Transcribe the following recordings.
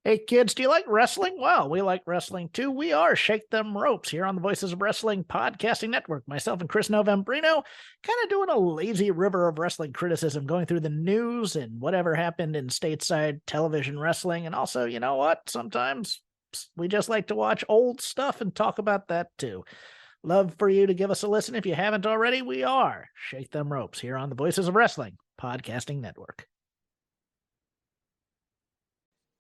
Hey kids, do you like wrestling? Well, we like wrestling too. We are Shake Them Ropes here on the Voices of Wrestling Podcasting Network. Myself and Chris Novembrino kind of doing a lazy river of wrestling criticism, going through the news and whatever happened in stateside television wrestling. And also, you know what? Sometimes we just like to watch old stuff and talk about that too. Love for you to give us a listen. If you haven't already, we are Shake Them Ropes here on the Voices of Wrestling Podcasting Network.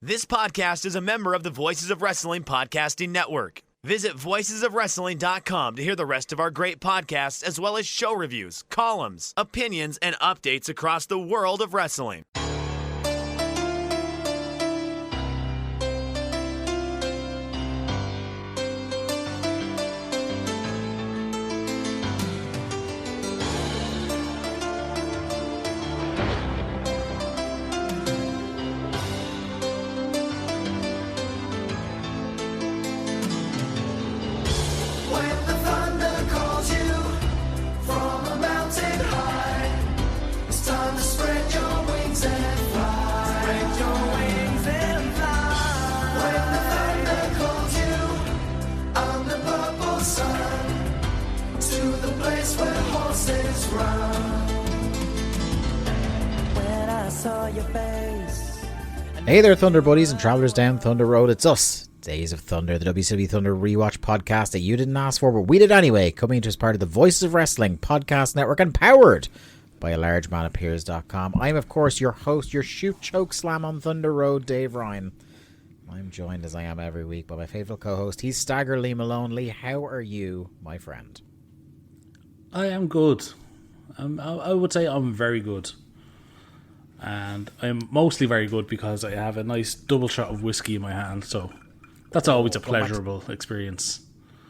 This podcast is a member of the Voices of Wrestling Podcasting Network. Visit voicesofwrestling.com to hear the rest of our great podcasts, as well as show reviews, columns, opinions, and updates across the world of wrestling. Hey there, Thunder Buddies and Travelers down Thunder Road. It's us, Days of Thunder, the WCW Thunder rewatch podcast that you didn't ask for, but we did anyway, coming to as part of the Voices of Wrestling Podcast Network and powered by alargemanappears.com. I'm, of course, your host, your shoot, choke, slam on Thunder Road, Dave Ryan. I'm joined, as I am every week, by my faithful co-host. He's Stagger Lee Malone. Lee, how are you, my friend? I am good. I would say I'm very good. And I'm mostly very good because I have a nice double shot of whiskey in my hand, so that's always a pleasurable experience.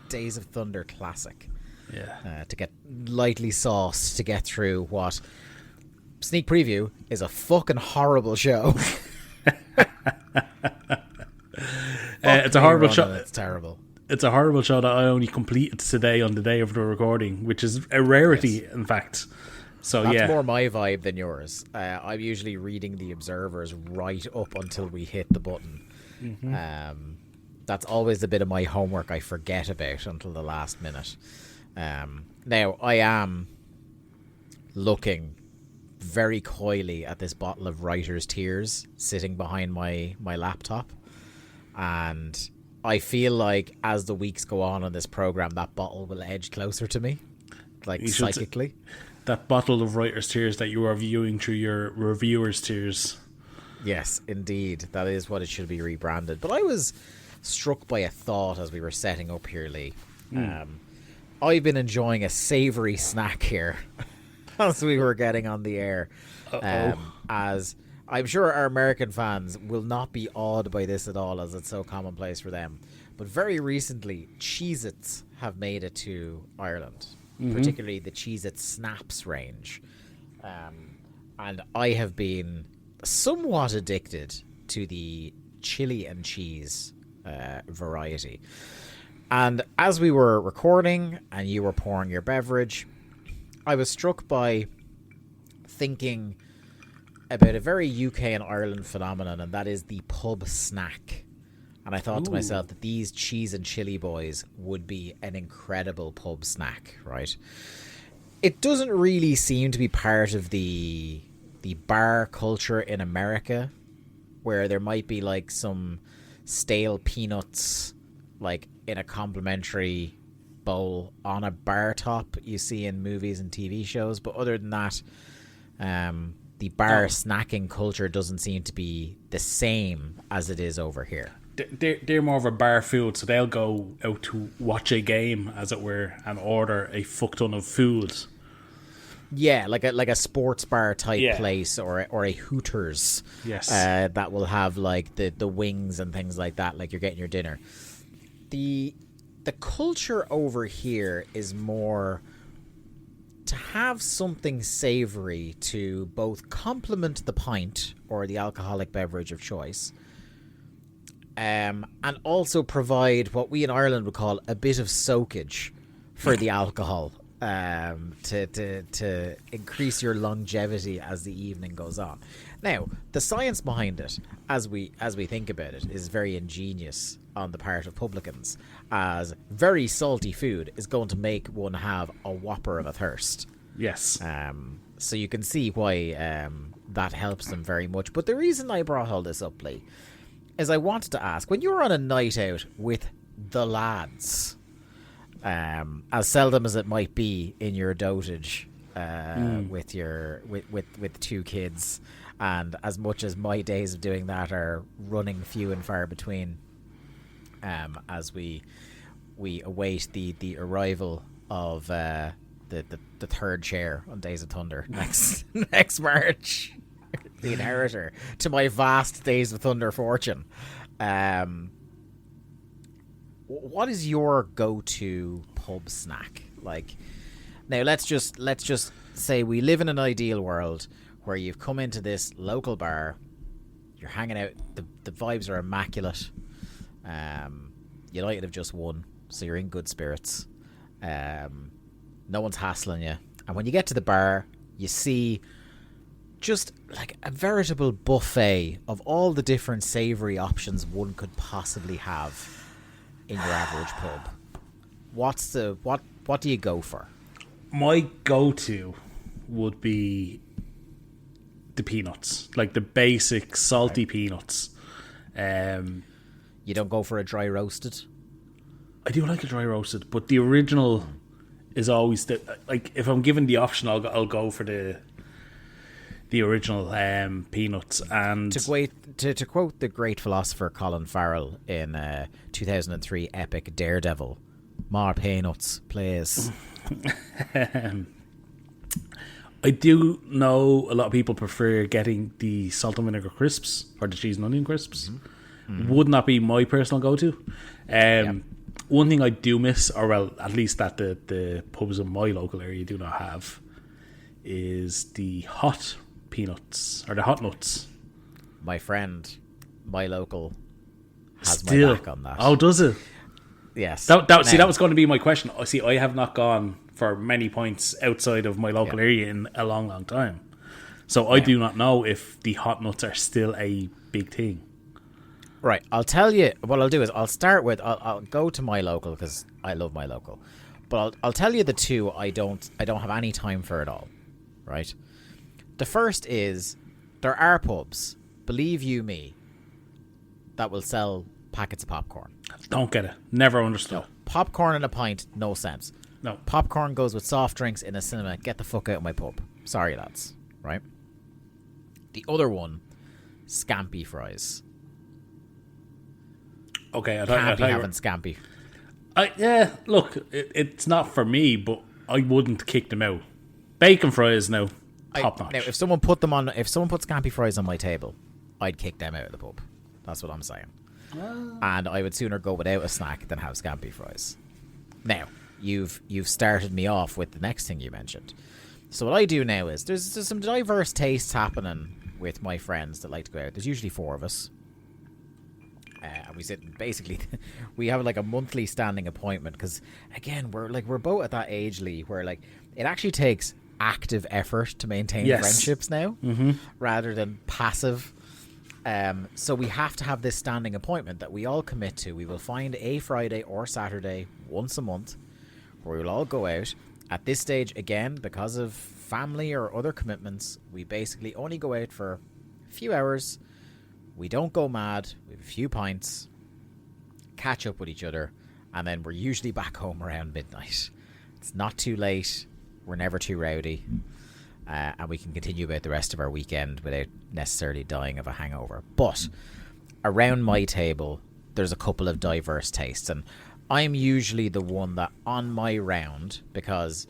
Days of Thunder classic. Yeah. To get lightly sauced to get through what, sneak preview, is a fucking horrible show. It's a horrible show. It's terrible. It's a horrible show that I only completed today on the day of the recording, which is a rarity, yes. In fact. So that's more my vibe than yours. I'm usually reading the observers right up until we hit the button. Mm-hmm. That's always a bit of my homework I forget about until the last minute. Now, I am looking very coyly at this bottle of Writer's Tears sitting behind my laptop. And I feel like as the weeks go on this program, that bottle will edge closer to me, like psychically. That bottle of Writer's Tears that you are viewing through your Reviewer's Tears. Yes, indeed. That is what it should be rebranded. But I was struck by a thought as we were setting up here, Lee. I've been enjoying a savoury snack here as we were getting on the air. As I'm sure our American fans will not be awed by this at all, as it's so commonplace for them. But very recently, Cheez-Its have made it to Ireland. Particularly the Cheez-It Snaps range. And I have been somewhat addicted to the chili and cheese variety. And as we were recording and you were pouring your beverage, I was struck by thinking about a very UK and Ireland phenomenon, and that is the pub snack. And I thought to myself that these cheese and chili boys would be an incredible pub snack, right? It doesn't really seem to be part of the bar culture in America, where there might be like some stale peanuts like in a complimentary bowl on a bar top you see in movies and TV shows. But other than that, the bar snacking culture doesn't seem to be the same as it is over here. They're more of a bar food, so they'll go out to watch a game, as it were, and order a fuck ton of food. Yeah, like a sports bar type place, or a Hooters. Yes, that will have like the wings and things like that, like you're getting your dinner. The culture over here is more to have something savoury to both complement the pint or the alcoholic beverage of choice. And also provide what we in Ireland would call a bit of soakage for the alcohol. to increase your longevity as the evening goes on. Now, the science behind it, as we think about it, is very ingenious on the part of publicans, as very salty food is going to make one have a whopper of a thirst. Yes. So you can see why that helps them very much. But the reason I brought all this up, Lee, is I wanted to ask, when you were on a night out with the lads, as seldom as it might be in your dotage with your with two kids, and as much as my days of doing that are running few and far between, as we await the arrival of the third chair on Days of Thunder next March, the inheritor to my vast Days of Thunder fortune. What is your go-to pub snack? Like, now let's just say we live in an ideal world where you've come into this local bar, you're hanging out, the vibes are immaculate. United have just won, so you're in good spirits. No one's hassling you, and when you get to the bar, you see just like a veritable buffet of all the different savoury options one could possibly have in your average pub. What do you go for? My go-to would be the peanuts, like the basic salty peanuts. You don't go for a dry roasted? I do like a dry roasted, but the original is always like, if I'm given the option, I'll go for the original peanuts. And to quote the great philosopher Colin Farrell in 2003 epic Daredevil, more peanuts, please. I do know a lot of people prefer getting the salt and vinegar crisps or the cheese and onion crisps. Would not be my personal go-to. One thing I do miss, or well, at least that the pubs in my local area do not have, is the hot peanuts or the hot nuts. My friend, my local, has Still, my back on that. Oh, does it? Yes. That was going to be my question. See, I have not gone for many points outside of my local area in a long, long time. So I do not know if the hot nuts are still a big thing. Right, I'll tell you what I'll do is I'll start with I'll go to my local because I love my local, but I'll tell you the two I don't have any time for at all. Right, the first is there are pubs, believe you me, that will sell packets of popcorn. Don't get it. Never understood. No, popcorn in a pint, no sense. No, popcorn goes with soft drinks in a cinema. Get the fuck out of my pub. Sorry, lads. Right. The other one, scampi fries. Okay, I Can't thought be having scampi. Look, it's not for me, but I wouldn't kick them out. Bacon fries, no, top notch. Now, if someone put scampi fries on my table, I'd kick them out of the pub. That's what I'm saying. And I would sooner go without a snack than have scampi fries. Now, you've started me off with the next thing you mentioned. So what I do now is there's some diverse tastes happening with my friends that like to go out. There's usually four of us. And we sit basically we have like a monthly standing appointment because again we're both at that age, Lee, where like it actually takes active effort to maintain friendships now rather than passive. So we have to have this standing appointment that we all commit to. We will find a Friday or Saturday once a month where we'll all go out. At this stage, again, because of family or other commitments, we basically only go out for a few hours. We don't go mad. We have a few pints, catch up with each other, and then we're usually back home around midnight. It's not too late. We're never too rowdy. And we can continue about the rest of our weekend without necessarily dying of a hangover. But around my table, there's a couple of diverse tastes. And I'm usually the one that on my round, because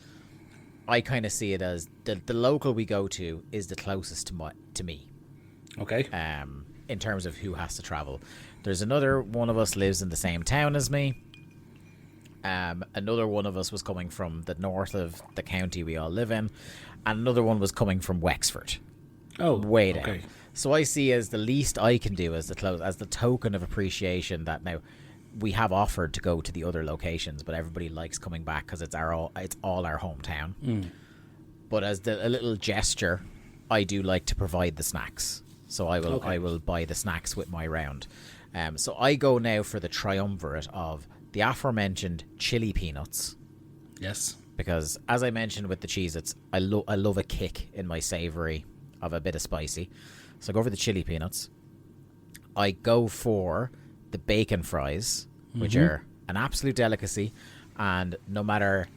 I kind of see it as the local we go to is the closest to me. Okay. In terms of who has to travel. There's another one of us lives in the same town as me. Another one of us was coming from the north of the county we all live in. And another one was coming from Wexford. Oh, way down. Okay. So I see as the least I can do as the token of appreciation that now we have offered to go to the other locations, but everybody likes coming back because it's all our hometown. But as a little gesture, I do like to provide the snacks. So I will buy the snacks with my round. So I go now for the triumvirate of the aforementioned chili peanuts. Yes. Because as I mentioned with the Cheez-Its, I love a kick in my savoury of a bit of spicy. So I go for the chili peanuts. I go for the bacon fries, which are an absolute delicacy. And no matter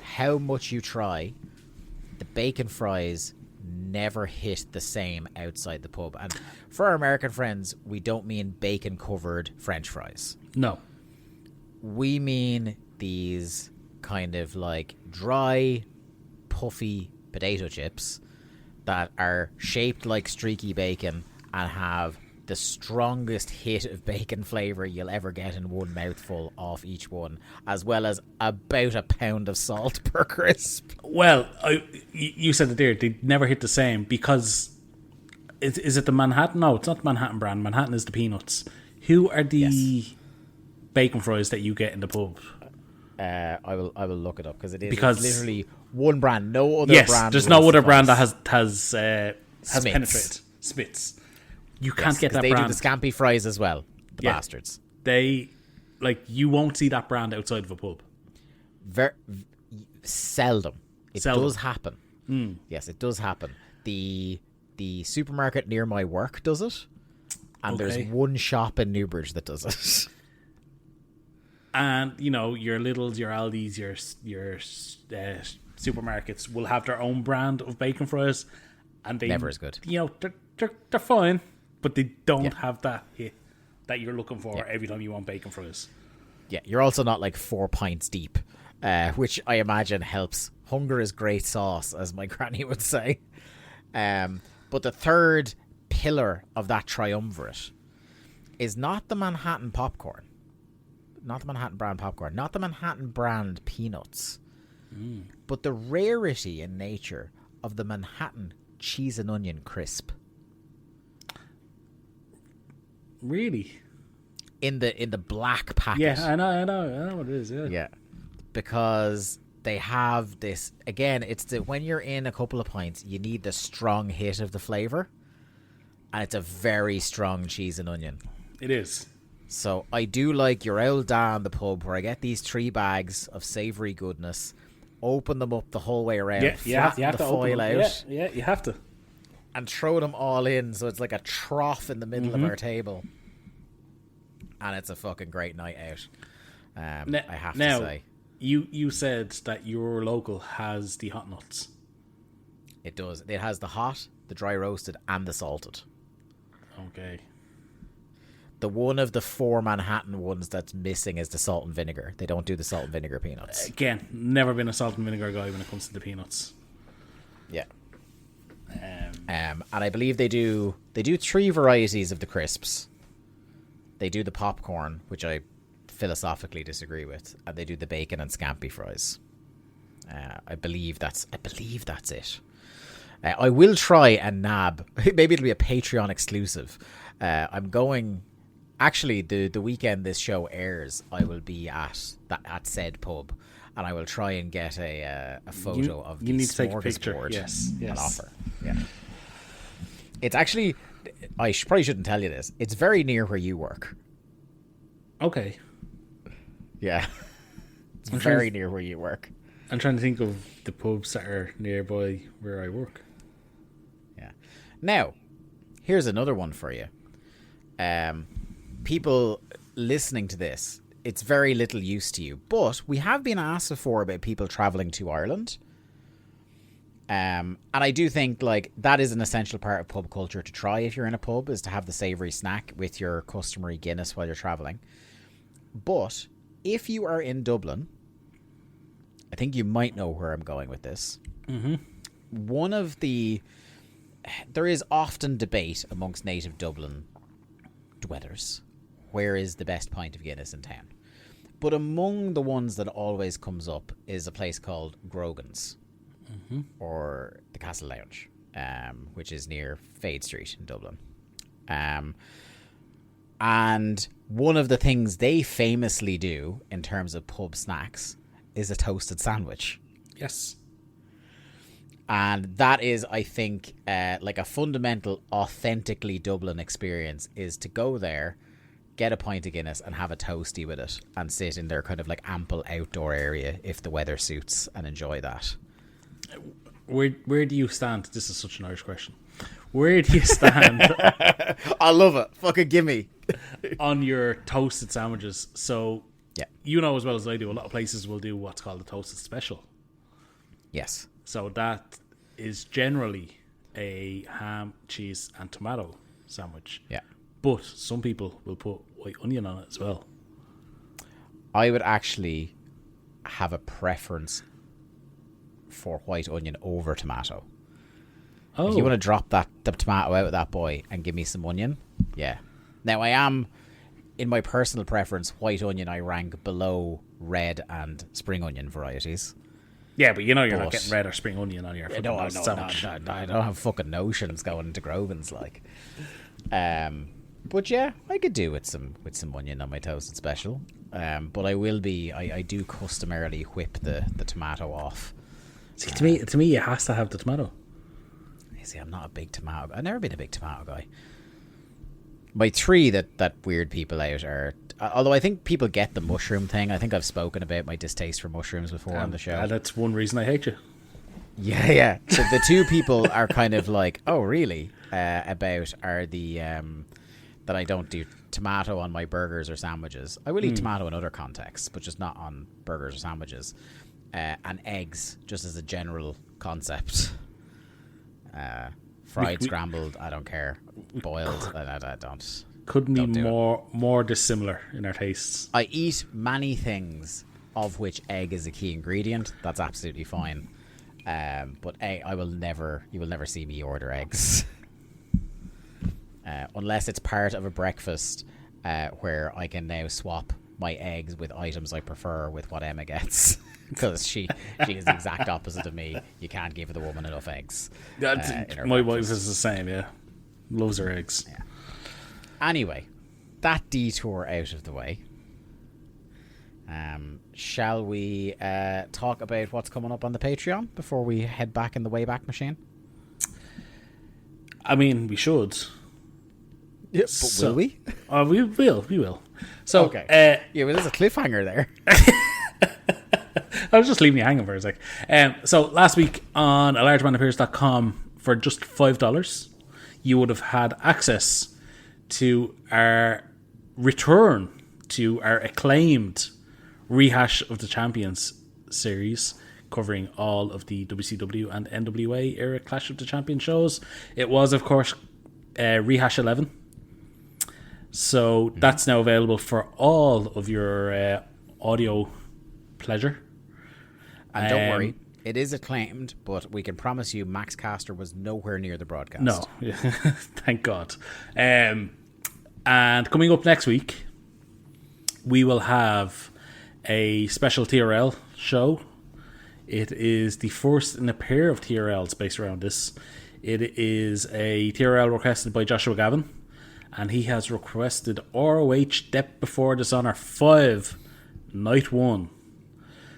how much you try, the bacon fries never hit the same outside the pub. And for our American friends, we don't mean bacon covered French fries. No. We mean these kind of like dry, puffy potato chips that are shaped like streaky bacon and have the strongest hit of bacon flavour you'll ever get in one mouthful off each one, as well as about a pound of salt per crisp. Well, you said it there. They never hit the same because is it the Manhattan? No, it's not the Manhattan brand. Manhattan is the peanuts. Who are the bacon fries that you get in the pub? I will look it up because it's literally one brand. No other brand. Yes, there's no other brand that has penetrated. Smith's. You can't get that they brand. Do the scampi fries as well. The bastards. They you won't see that brand outside of a pub. Very seldom. It does happen. Yes, it does happen. The supermarket near my work does it, and there's one shop in Newbridge that does it. And your Lidl's, your Aldi's, your supermarkets will have their own brand of bacon fries, and they never as good. They're fine, but they don't have that hit that you're looking for every time you want bacon fries. Yeah, you're also not like 4 pints deep, which I imagine helps. Hunger is great sauce, as my granny would say. But the third pillar of that triumvirate is not the Manhattan popcorn. Not the Manhattan brand popcorn, not the Manhattan brand peanuts, but the rarity in nature of the Manhattan cheese and onion crisp. Really? In the black packet. Yeah, I know what it is. Yeah, because they have this again. It's when you're in a couple of pints, you need the strong hit of the flavor, and it's a very strong cheese and onion. It is. So I do like your old down the pub where I get these 3 bags of savoury goodness, open them up the whole way around, flatten the foil out. Yeah, you have to. And throw them all in so it's like a trough in the middle of our table. And it's a fucking great night out. I have to say. You said that your local has the hot nuts. It does. It has the hot, the dry roasted, and the salted. Okay. The one of the 4 Manhattan ones that's missing is the salt and vinegar. They don't do the salt and vinegar peanuts. Again, never been a salt and vinegar guy when it comes to the peanuts. Yeah. And I believe they do 3 varieties of the crisps. They do the popcorn, which I philosophically disagree with, and they do the bacon and scampi fries. I believe that's it. I will try and nab. Maybe it'll be a Patreon exclusive. I'm going. Actually, the weekend this show airs, I will be at said pub, and I will try and get a photo of the smorgasbord. Yes. An offer. Yeah. It's actually, probably shouldn't tell you this. It's very near where you work. Okay. Yeah. It's very near where you work. I'm trying to think of the pubs that are nearby where I work. Yeah. Now, here's another one for you. People listening to this, it's very little use to you, but we have been asked before about people travelling to Ireland. And I do think like that is an essential part of pub culture to try if you're in a pub, is to have the savoury snack with your customary Guinness while you're travelling. But if you are in Dublin, I think you might know where I'm going with this. Mm-hmm. There is often debate amongst native Dublin dwellers, where is the best pint of Guinness in town? But among the ones that always comes up is a place called Grogan's, or the Castle Lounge, which is near Fade Street in Dublin. And one of the things they famously do in terms of pub snacks is a toasted sandwich. Yes. And that is, I think, like a fundamental, authentically Dublin experience is to go there, get a pint of Guinness and have a toasty with it and sit in their kind of like ample outdoor area if the weather suits and enjoy that. Where do you stand? This is such an Irish question. Where do you stand? I love it. Fucking gimme. On your toasted sandwiches. So, yeah, you know as well as I do, a lot of places will do what's called a toasted special. Yes. So that is generally a ham, cheese and tomato sandwich. Yeah. But some people will put white onion on it as well. I would actually have a preference for white onion over tomato. Oh. If you want to drop the tomato out of that boy and give me some onion, yeah. Now, I am, in my personal preference, white onion I rank below red and spring onion varieties. Yeah, but you know you're not getting red or spring onion on your sandwich. No, I don't have fucking notions going into Grogan's, like. But yeah, I could do with some onion on my toasted special. But I do customarily whip the tomato off. See, to me, it has to have the tomato. You see, I'm not a big tomato guy. I've never been a big tomato guy. My three that weird people out are, although I think people get the mushroom thing. I think I've spoken about my distaste for mushrooms before on the show. That's one reason I hate you. Yeah. So the two people are kind of like, oh, really? About are the that I don't do tomato on my burgers or sandwiches. I will eat tomato in other contexts, but just not on burgers or sandwiches. And eggs, just as a general concept. Fried, scrambled, I don't care. Boiled, I don't. Couldn't be do more dissimilar in our tastes. I eat many things, of which egg is a key ingredient. That's absolutely fine. But you will never see me order eggs. Unless it's part of a breakfast where I can now swap my eggs with items I prefer with what Emma gets. Because she is the exact opposite of me. You can't give the woman enough eggs. My wife is the same, yeah. Loves her eggs. Yeah. Anyway, that detour out of the way. Shall we talk about what's coming up on the Patreon before we head back in the Wayback Machine? I mean, we should. Yep, but will we? We will. So, okay. Yeah, well, there's a cliffhanger there. I was just leaving you hanging for a sec. So last week on alargemanappears.com for just $5, you would have had access to our return to our acclaimed Rehash of the Champions series, covering all of the WCW and NWA era Clash of the Champions shows. It was, of course, Rehash 11. So that's now available for all of your audio pleasure. And don't worry, it is acclaimed, but we can promise you Max Caster was nowhere near the broadcast. No, thank God. And coming up next week, we will have a special TRL show. It is the first in a pair of TRLs based around this. It is a TRL requested by Joshua Gavin, and he has requested ROH Depth Before Dishonor 5, Night 1.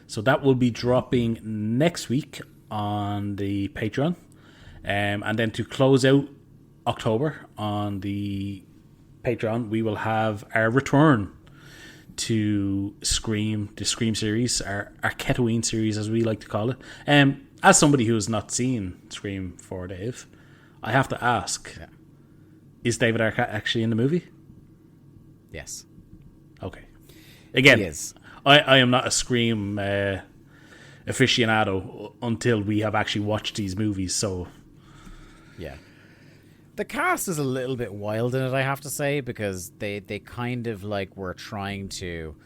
So that will be dropping next week on the Patreon. And then to close out October on the Patreon, we will have our return to Scream, the Scream series, our Ketoween series, as we like to call it. As somebody who has not seen Scream 4, Dave, I have to ask, is David Arquette actually in the movie? Yes. Okay. Again, he is. I am not a Scream aficionado until we have actually watched these movies, so... Yeah. The cast is a little bit wild in it, I have to say, because they kind of like were trying to...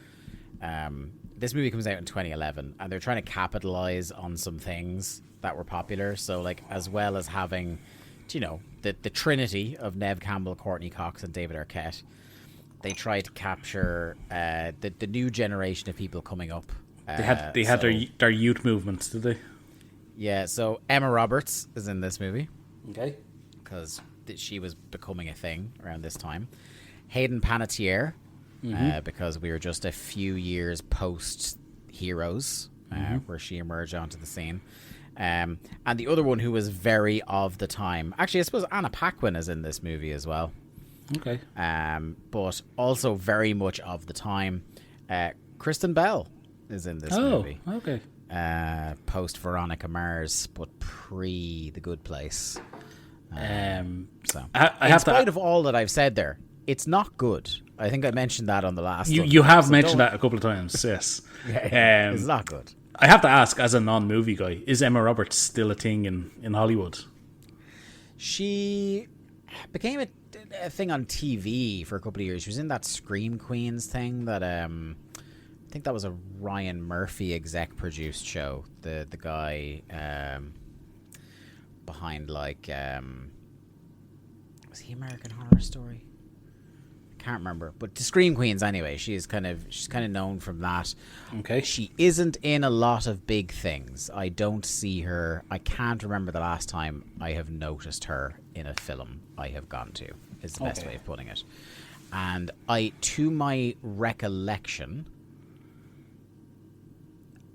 this movie comes out in 2011, and they're trying to capitalize on some things that were popular, so like as well as having, you know, the trinity of Neve Campbell, Courtney Cox, and David Arquette, they tried to capture the new generation of people coming up. They had their youth movements, did they? Yeah, so Emma Roberts is in this movie. Okay. Because she was becoming a thing around this time. Hayden Panettiere because we were just a few years post Heroes, where she emerged onto the scene. And the other one who was very of the time. Actually, I suppose Anna Paquin is in this movie as well. Okay. But also very much of the time. Kristen Bell is in this movie. Oh, okay. Post Veronica Mars, but pre The Good Place. So, in spite of all that I've said there, it's not good. I think I mentioned that on the last one. You have mentioned that a couple of times, yes. It's not good. I have to ask, as a non-movie guy, is Emma Roberts still a thing in Hollywood? She became a thing on TV for a couple of years. She was in that Scream Queens thing that I think that was a Ryan Murphy exec produced show. The guy behind was he American Horror Story? Can't remember, but the Scream Queens anyway. She's kind of known from that. Okay. She isn't in a lot of big things. I don't see her. I can't remember the last time I have noticed her in a film I have gone to. Is the best way of putting it. And to my recollection,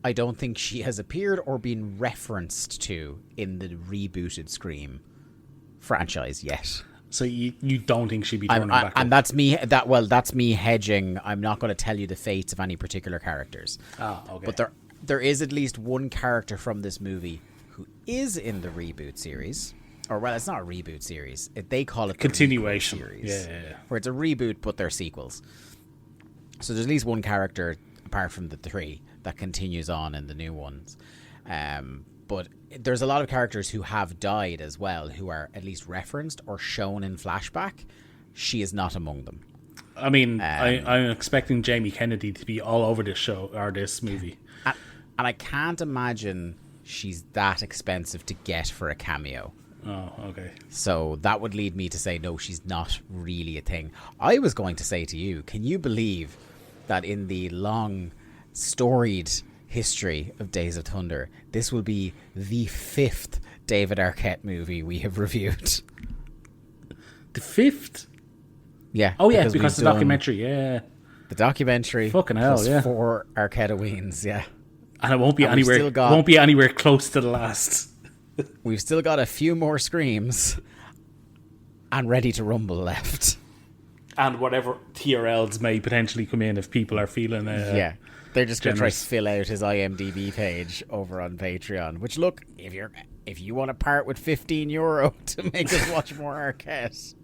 I don't think she has appeared or been referenced to in the rebooted Scream franchise yet. So you don't think she'd be turning back and up? That's me hedging. I'm not going to tell you the fates of any particular characters. Oh, okay. But there is at least one character from this movie who is in the reboot series. Or, well, it's not a reboot series. They call it continuation series. Yeah. Where it's a reboot, but they're sequels. So there's at least one character, apart from the three, that continues on in the new ones. But there's a lot of characters who have died as well, who are at least referenced or shown in flashback. She is not among them. I mean, I'm expecting Jamie Kennedy to be all over this show or this movie. And I can't imagine she's that expensive to get for a cameo. Oh, okay. So that would lead me to say, no, she's not really a thing. I was going to say to you, can you believe that in the long, storied history of Days of Thunder, this will be the 5th David Arquette movie we have reviewed? The 5th? Yeah. Oh, yeah, because the documentary, yeah. The documentary. Fucking hell, yeah. 4 Arquette-Oweens, yeah. And it won't be anywhere close to the last. We've still got a few more Screams and Ready to Rumble left. And whatever TRLs may potentially come in if people are feeling yeah. They're just going to try to generous. fill out his IMDb page over on Patreon. Which, look, if you want to part with €15 to make us watch more Arquette,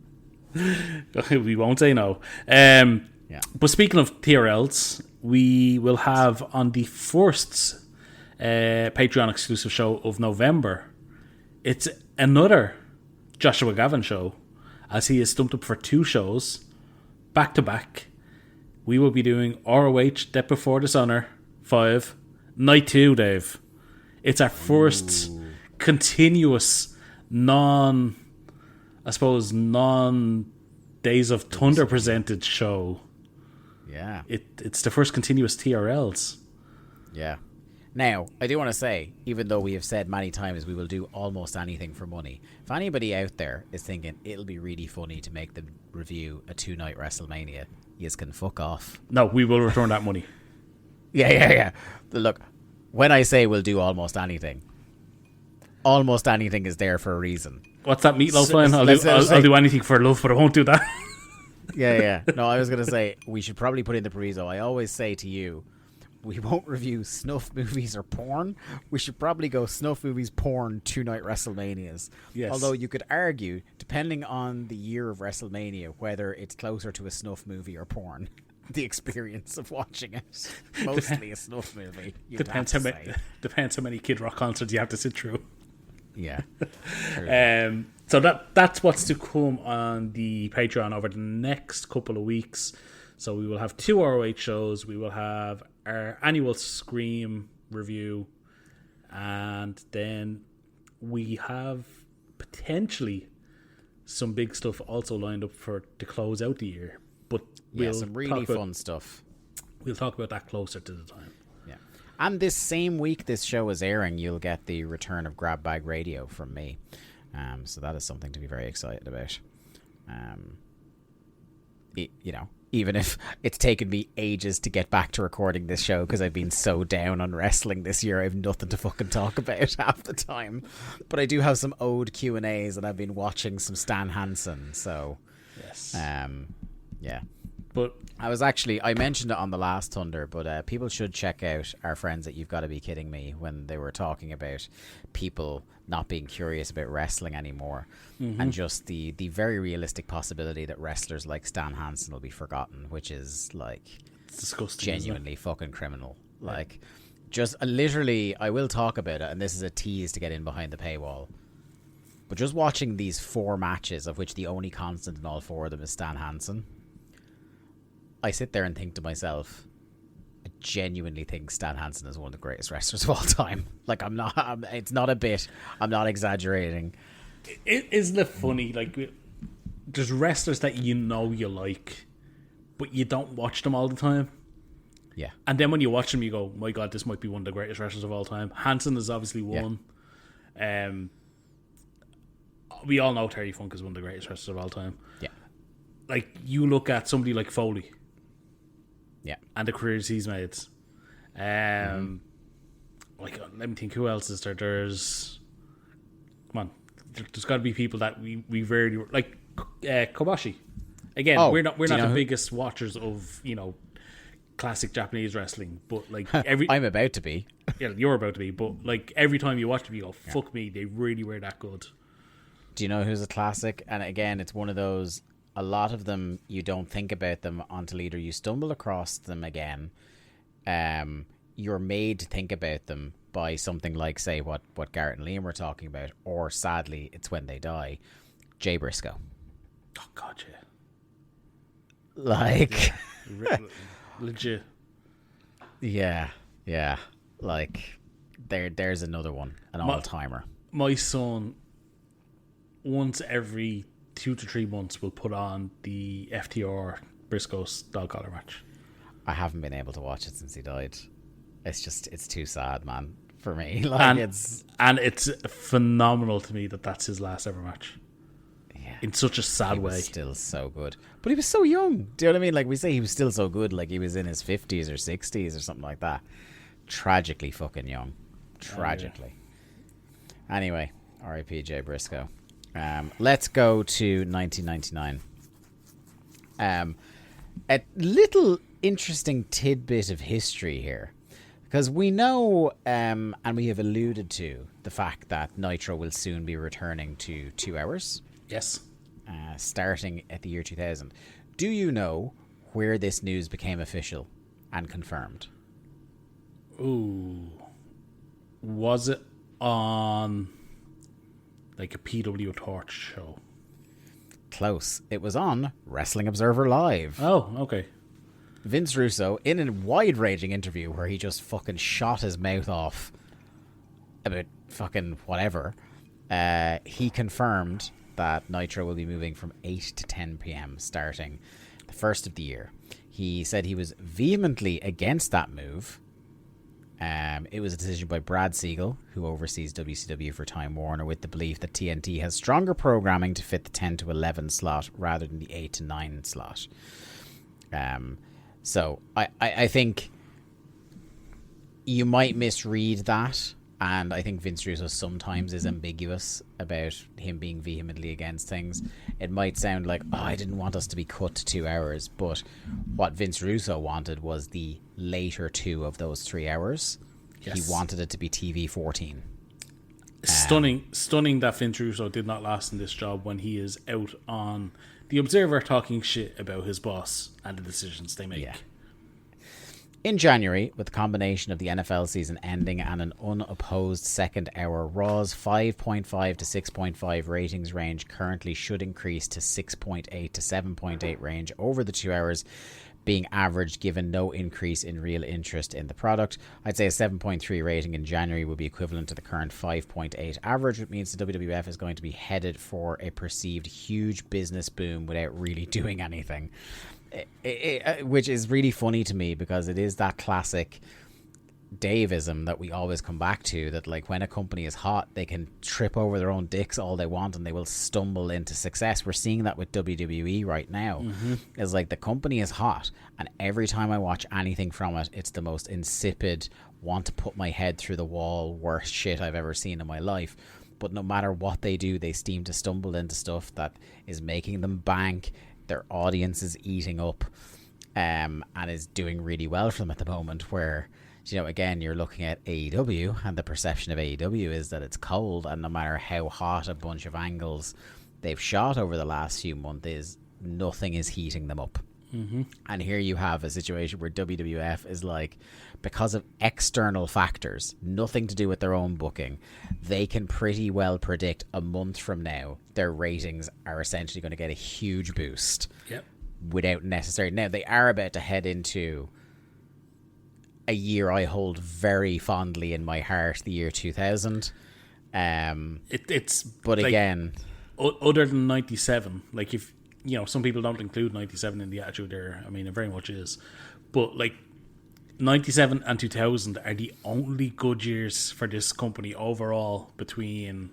we won't say no. yeah. But speaking of TRLs, we will have on the first Patreon exclusive show of November, it's another Joshua Gavin show, as he is stumped up for 2 shows back to back. We will be doing ROH Death Before Dishonor 5 Night 2, Dave. It's our first continuous non Days of Thunder presented show. Yeah. It's the first continuous TRLs. Yeah. Now, I do want to say, even though we have said many times we will do almost anything for money, if anybody out there is thinking it'll be really funny to make them review a 2-night WrestleMania, yous can fuck off. No, we will return that money. Yeah. Look, when I say we'll do almost anything is there for a reason. What's that meatloaf line? I'll do anything for love, but I won't do that. Yeah. No, I was going to say, we should probably put in the proviso. I always say to you, we won't review snuff movies or porn. We should probably go snuff movies, porn, 2-night WrestleManias. Yes. Although you could argue, depending on the year of WrestleMania, whether it's closer to a snuff movie or porn. The experience of watching it. Mostly a snuff movie. Depends how many Kid Rock concerts you have to sit through. Yeah. So that's what's to come on the Patreon over the next couple of weeks. So we will have 2 ROH shows. We will have our annual Scream review. And then we have potentially some big stuff also lined up to close out the year. But some really fun stuff. We'll talk about that closer to the time. Yeah. And this same week this show is airing, you'll get the return of Grab Bag Radio from me. So that is something to be very excited about. even if it's taken me ages to get back to recording this show because I've been so down on wrestling this year. I have nothing to fucking talk about half the time. But I do have some ode Q&As, and I've been watching some Stan Hansen. So, yes, yeah. But I mentioned it on the last Thunder, but people should check out our friends at You've Got to Be Kidding Me when they were talking about people not being curious about wrestling anymore, and just the very realistic possibility that wrestlers like Stan Hansen will be forgotten, which is like it's disgusting, genuinely fucking criminal. Yeah. Like, just literally, I will talk about it, and this is a tease to get in behind the paywall. But just watching these 4 matches, of which the only constant in all 4 of them is Stan Hansen, I sit there and think to myself, I genuinely think Stan Hansen is one of the greatest wrestlers of all time. Like, it's not a bit. I'm not exaggerating. Isn't it funny? Like, there's wrestlers that you like, but you don't watch them all the time. Yeah. And then when you watch them, you go, my God, this might be one of the greatest wrestlers of all time. Hansen is obviously one. Yeah. We all know Terry Funk is one of the greatest wrestlers of all time. Yeah. Like, you look at somebody like Foley. Yeah. And the careers he's made. Like, let me think, who else is there? There's got to be people that we rarely like. Kobashi. Again, we're not the biggest watchers of classic Japanese wrestling, but like I'm about to be. Yeah, you're about to be. But like every time you watch them, you go, "Fuck me, they really were that good." Do you know who's a classic? And again, it's one of those. A lot of them, you don't think about them until either you stumble across them again. You're made to think about them by something like, say, what Garrett and Liam were talking about, or sadly, it's when they die. Jay Briscoe. Oh God, yeah. Like, legit. Yeah. Like, there's another one, an all-timer. My son, once every 2 to 3 months, will put on the FTR Briscoe's dog collar match. I haven't been able to watch it since he died. It's too sad, man, for me. Like, it's phenomenal to me that that's his last ever match. Yeah, in such a sad way. Still so good, but he was so young. Do you know what I mean? Like, we say he was still so good, like he was in his 50s or 60s or something like that. Tragically fucking young. Tragically. Oh, yeah. Anyway, R.I.P. Jay Briscoe. Let's go to 1999. A little interesting tidbit of history here, because we know, and we have alluded to the fact that Nitro will soon be returning to 2 hours. Yes. Starting at the year 2000. Do you know where this news became official and confirmed? Ooh. Was it on like a PW Torch show? Close. It was on Wrestling Observer Live. Oh, okay. Vince Russo, in a wide-ranging interview where he just fucking shot his mouth off about fucking whatever, he confirmed that Nitro will be moving from 8 to 10 p.m. starting the first of the year. He said he was vehemently against that move. It was a decision by Brad Siegel, who oversees WCW for Time Warner, with the belief that TNT has stronger programming to fit the 10 to 11 slot rather than the 8 to 9 slot. So I think you might misread that, and I think Vince Russo sometimes is ambiguous about him being vehemently against things. It might sound like, I didn't want us to be cut to 2 hours, but what Vince Russo wanted was the later 2 of those 3 hours. Yes. He wanted it to be TV 14. Stunning that Vince Russo did not last in this job when he is out on The Observer talking shit about his boss and the decisions they make. Yeah. In January, with the combination of the NFL season ending and an unopposed second hour, Raw's 5.5 to 6.5 ratings range currently should increase to 6.8 to 7.8 range over the 2 hours being averaged, given no increase in real interest in the product. I'd say a 7.3 rating in January would be equivalent to the current 5.8 average, which means the WWF is going to be headed for a perceived huge business boom without really doing anything. Which is really funny to me, because it is that classic, Daveism that we always come back to, that like when a company is hot, they can trip over their own dicks all they want and they will stumble into success. We're seeing that with WWE right now. It's like the company is hot, and every time I watch anything from it, it's the most insipid, want to put my head through the wall, worst shit I've ever seen in my life. But no matter what they do, they seem to stumble into stuff that is making them bank, their audience is eating up, and is doing really well for them at the moment, where, you know, again, you're looking at AEW, and the perception of AEW is that it's cold, and no matter how hot a bunch of angles they've shot over the last few months, nothing is heating them up. And here you have a situation where WWF is like, because of external factors, nothing to do with their own booking, they can pretty well predict a month from now their ratings are essentially going to get a huge boost. Yep. Without necessarily. Now, they are about to head into a year I hold very fondly in my heart, the year 2000. It's but like, again, other than 97, like, if you know, some people don't include 97 in the Attitude Era. I mean, it very much is, but like 97 and 2000 are the only good years for this company overall, between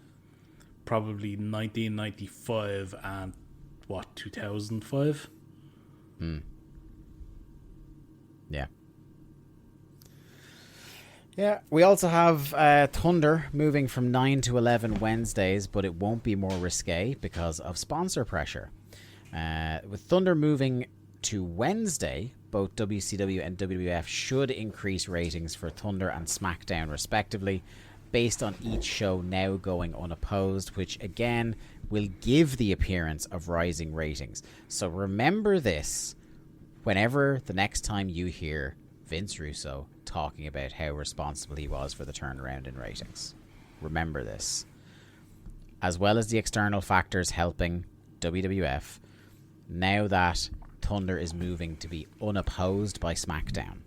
probably 1995 and 2005. Yeah, we also have Thunder moving from 9 to 11 Wednesdays, but it won't be more risque because of sponsor pressure. With Thunder moving to Wednesday, both WCW and WWF should increase ratings for Thunder and SmackDown respectively, based on each show now going unopposed, which again will give the appearance of rising ratings. So remember this whenever the next time you hear Vince Russo talking about how responsible he was for the turnaround in ratings. Remember this. As well as the external factors helping WWF, now that Thunder is moving to be unopposed by SmackDown,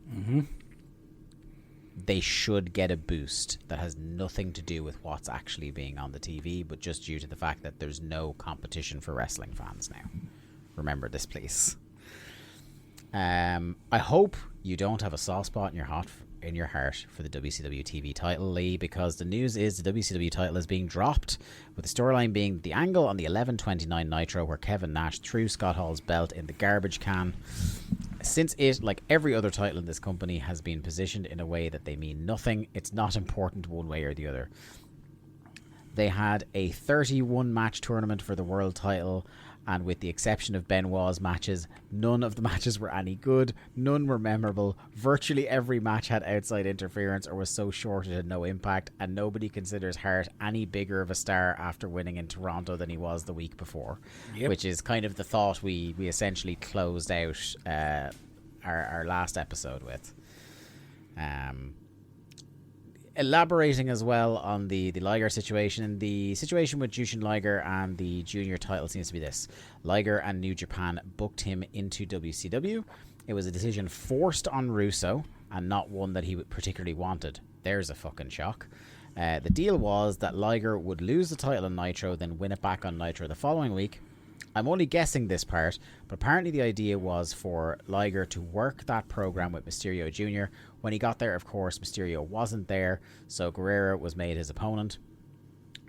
they should get a boost that has nothing to do with what's actually being on the TV, but just due to the fact that there's no competition for wrestling fans now. Remember this, please. I hope you don't have a soft spot in your heart for the WCW TV title, Lee, because the news is the WCW title is being dropped, with the storyline being the angle on the 11/29 Nitro where Kevin Nash threw Scott Hall's belt in the garbage can. Since it, like every other title in this company, has been positioned in a way that they mean nothing, it's not important one way or the other. They had a 31 match tournament for the world title, and with the exception of Benoit's matches, none of the matches were any good, none were memorable, virtually every match had outside interference or was so short it had no impact, and nobody considers Hart any bigger of a star after winning in Toronto than he was the week before. Yep. Which is kind of the thought we essentially closed out our last episode with. Elaborating as well on the Liger situation. The situation with Jushin Liger and the junior title seems to be this. Liger and New Japan booked him into WCW. It was a decision forced on Russo and not one that he particularly wanted. There's a fucking shock. The deal was that Liger would lose the title on Nitro, then win it back on Nitro the following week. I'm only guessing this part, but apparently the idea was for Liger to work that program with Mysterio Jr. When he got there, of course, Mysterio wasn't there, so Guerrero was made his opponent.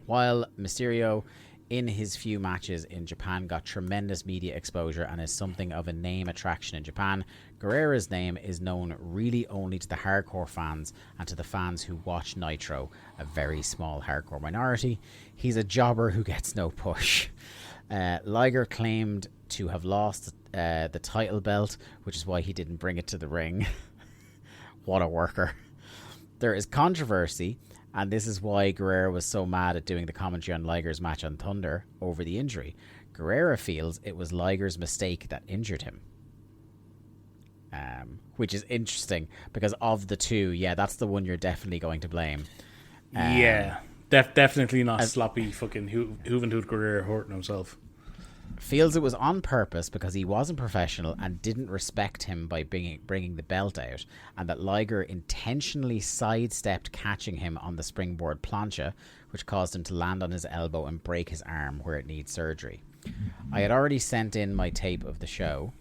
While Mysterio, in his few matches in Japan, got tremendous media exposure and is something of a name attraction in Japan, Guerrero's name is known really only to the hardcore fans and to the fans who watch Nitro, a very small hardcore minority. He's a jobber who gets no push. Liger claimed to have lost the title belt, which is why he didn't bring it to the ring. What a worker. There is controversy, and this is why Guerrero was so mad at doing the commentary on Liger's match on Thunder over the injury. Guerrero feels it was Liger's mistake that injured him. Which is interesting, because of the two, yeah, that's the one you're definitely going to blame. Definitely not sloppy fucking Juventud Guerrero hurting himself. Feels it was on purpose because he wasn't professional and didn't respect him by bringing the belt out, and that Liger intentionally sidestepped catching him on the springboard plancha, which caused him to land on his elbow and break his arm where it needs surgery. I had already sent in my tape of the show,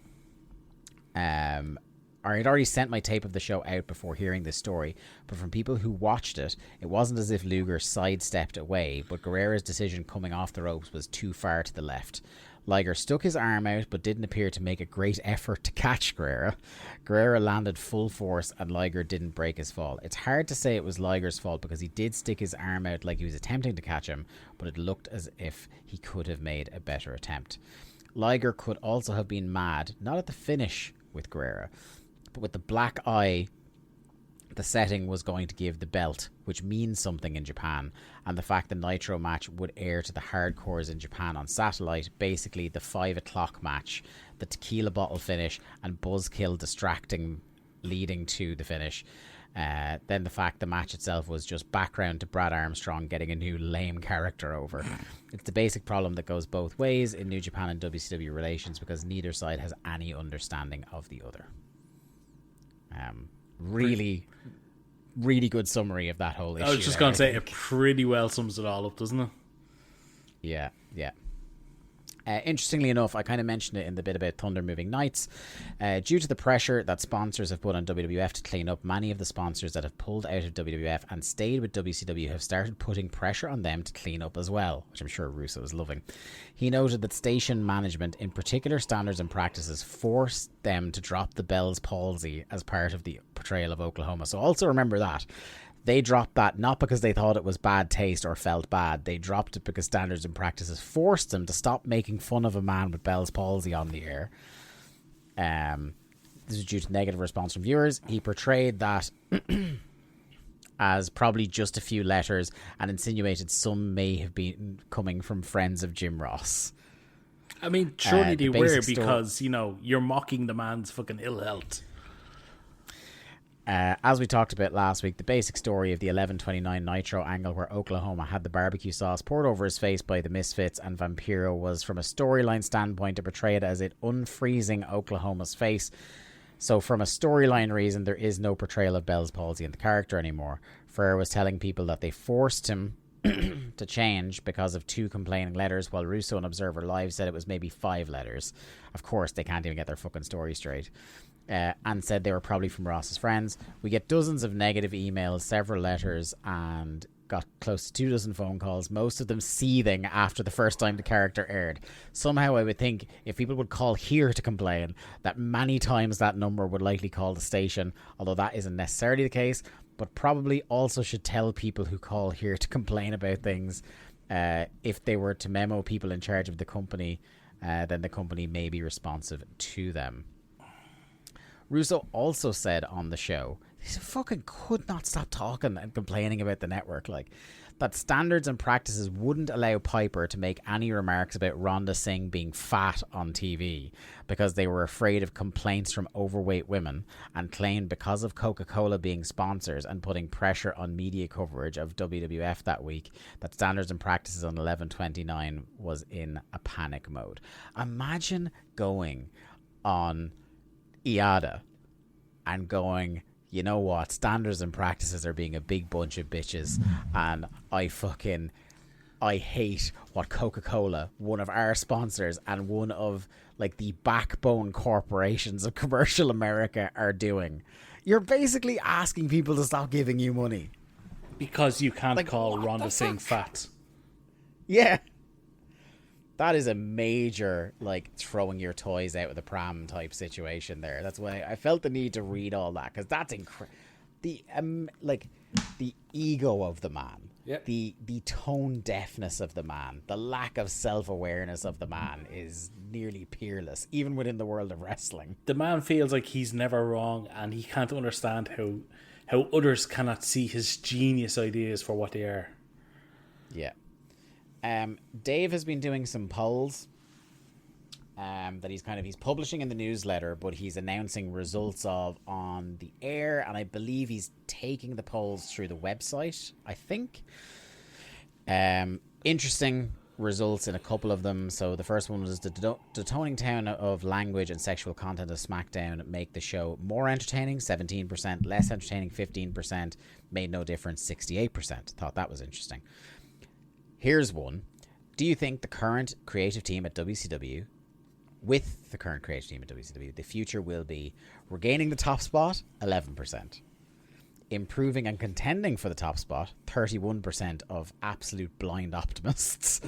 I had already sent my tape of the show out before hearing this story, but from people who watched it, it wasn't as if Luger sidestepped away, but Guerrera's decision coming off the ropes was too far to the left. Liger stuck his arm out, but didn't appear to make a great effort to catch Guerrera. Guerrera landed full force, and Liger didn't break his fall. It's hard to say it was Liger's fault, because he did stick his arm out like he was attempting to catch him, but it looked as if he could have made a better attempt. Liger could also have been mad, not at the finish with Guerrera, but with the black eye the setting was going to give the belt, which means something in Japan, and the fact the Nitro match would air to the hardcores in Japan on satellite, basically the 5 o'clock match, the tequila bottle finish, and buzzkill distracting leading to the finish. Then the fact the match itself was just background to Brad Armstrong getting a new lame character over. It's the basic problem that goes both ways in New Japan and WCW relations, because neither side has any understanding of the other. Really good summary of that whole issue. I was just going to say, it pretty well sums it all up, doesn't it? Yeah. Interestingly enough, I kind of mentioned it in the bit about Thunder moving nights. Due to the pressure that sponsors have put on WWF to clean up, many of the sponsors that have pulled out of WWF and stayed with WCW have started putting pressure on them to clean up as well, which I'm sure Russo is loving. He noted that station management, in particular standards and practices, forced them to drop the Bell's palsy as part of the portrayal of Oklahoma. So also remember that. They dropped that not because they thought it was bad taste or felt bad. They dropped it because standards and practices forced them to stop making fun of a man with Bell's palsy on the air. This is due to negative response from viewers. He portrayed that as probably just a few letters and insinuated some may have been coming from friends of Jim Ross. I mean, surely they were, because, you're mocking the man's fucking ill health. As we talked about last week, the basic story of the 11/29 Nitro angle where Oklahoma had the barbecue sauce poured over his face by the Misfits and Vampiro was, from a storyline standpoint, to portray it as it unfreezing Oklahoma's face. So from a storyline reason, there is no portrayal of Bell's palsy in the character anymore. Ferrer was telling people that they forced him to change because of 2 complaining letters, while Russo and Observer Live said it was maybe 5 letters. Of course, they can't even get their fucking story straight. And said they were probably from Ross's friends. We get dozens of negative emails, several letters, and got close to 2 dozen phone calls, most of them seething after the first time the character aired. Somehow I would think if people would call here to complain, that many times that number would likely call the station, although that isn't necessarily the case, but probably also should tell people who call here to complain about things, if they were to memo people in charge of the company, then the company may be responsive to them. Russo also said on the show, he fucking could not stop talking and complaining about the network, that standards and practices wouldn't allow Piper to make any remarks about Rhonda Singh being fat on TV because they were afraid of complaints from overweight women, and claimed because of Coca-Cola being sponsors and putting pressure on media coverage of WWF that week, that standards and practices on 11/29 was in a panic mode. Imagine going on IATA and going, you know what, standards and practices are being a big bunch of bitches, and I hate what Coca-Cola, one of our sponsors and one of the backbone corporations of commercial America, are doing. You're basically asking people to stop giving you money because you can't call Rhonda Singh fat. Yeah. That is a major, throwing your toys out of the pram type situation there. That's why I felt the need to read all that, because that's the ego of the man, yep. the tone deafness of the man, the lack of self-awareness of the man is nearly peerless, even within the world of wrestling. The man feels like he's never wrong, and he can't understand how others cannot see his genius ideas for what they are. Yeah. Dave has been doing some polls that he's publishing in the newsletter, but he's announcing results of on the air, and I believe he's taking the polls through the website, I think. Interesting results in a couple of them. So the first one was the toning down of language and sexual content of SmackDown make the show more entertaining, 17%, less entertaining, 15%, made no difference, 68%. Thought that was interesting. Here's one. Do you think the current creative team at WCW with the current creative team at WCW, the future will be regaining the top spot, 11%. Improving and contending for the top spot, 31% of absolute blind optimists.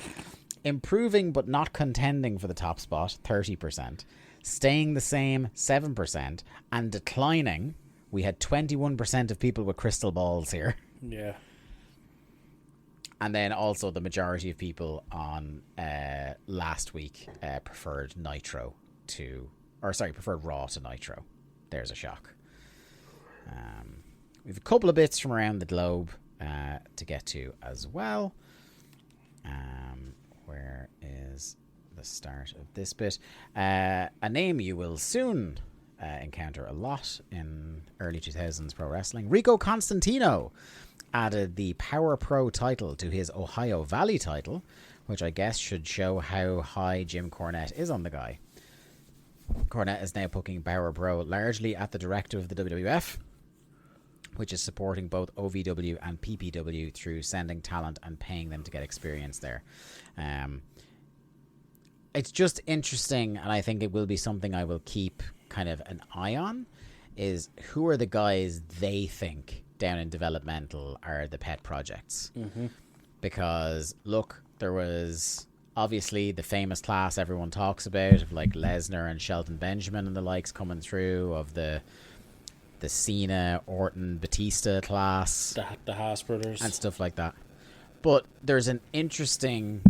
Improving but not contending for the top spot, 30%. Staying the same, 7%. And declining, we had 21% of people with crystal balls here. Yeah. And then also the majority of people on last week preferred preferred Raw to Nitro. There's a shock. We have a couple of bits from around the globe to get to as well. Where is the start of this bit? A name you will soon encounter a lot in early 2000s pro wrestling. Rico Constantino added the Power Pro title to his Ohio Valley title, which I guess should show how high Jim Cornette is on the guy. Cornette is now booking Power Pro largely at the directive of the WWF, which is supporting both OVW and PPW through sending talent and paying them to get experience there. It's just interesting, and I think it will be something I will keep kind of an eye on, is who are the guys they think down in developmental are the pet projects. Mm-hmm. Because, look, there was obviously the famous class everyone talks about of like Lesnar and Shelton Benjamin and the likes coming through, of the Cena, Orton, Batista class. The Haas brothers. And stuff like that. But there's an interesting...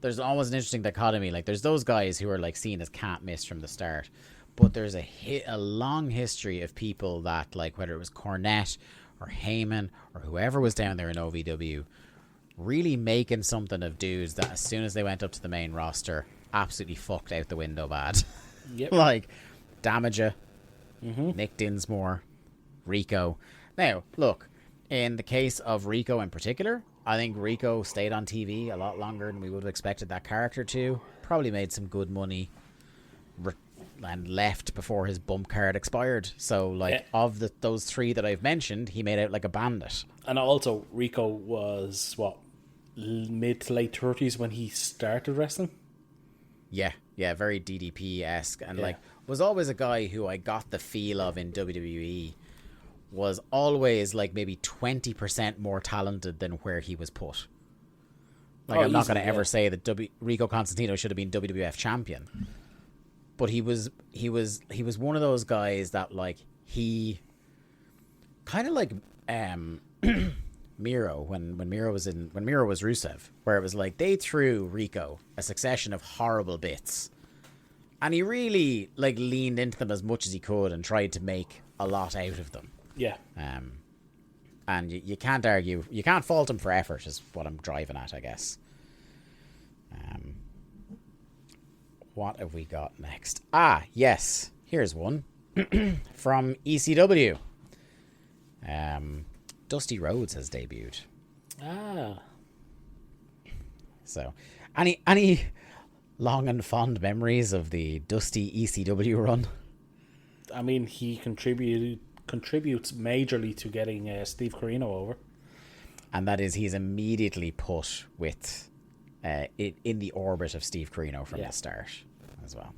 there's always an interesting dichotomy. Like, there's those guys who are like seen as can't miss from the start. But there's a long history of people that, like, whether it was Cornette or Heyman or whoever was down there in OVW, really making something of dudes that as soon as they went up to the main roster, absolutely fucked out the window bad. Yep. Like, Damager, Nick Dinsmore, Rico. Now, look, in the case of Rico in particular, I think Rico stayed on TV a lot longer than we would have expected that character to. Probably made some good money and left before his bump card expired. So, like, of those three that I've mentioned, he made out like a bandit. And also, Rico was, mid to late 30s when he started wrestling? Yeah, very DDP-esque. And, like, was always a guy who I got the feel of in WWE was always, like, maybe 20% more talented than where he was put. Like, I'm not going to ever say that Rico Constantino should have been WWF champion. But he was one of those guys that, like, he kind of like Miro when Miro was Rusev, where it was like they threw Rico a succession of horrible bits, and he really like leaned into them as much as he could and tried to make a lot out of them. Yeah. And you can't argue, you can't fault him for effort, is what I'm driving at, I guess. What have we got next? Ah, yes. Here's one from ECW. Dusty Rhodes has debuted. Ah. So, any long and fond memories of the Dusty ECW run? I mean, he contributes majorly to getting Steve Corino over. And that is, he's immediately put with in the orbit of Steve Corino from the start as well.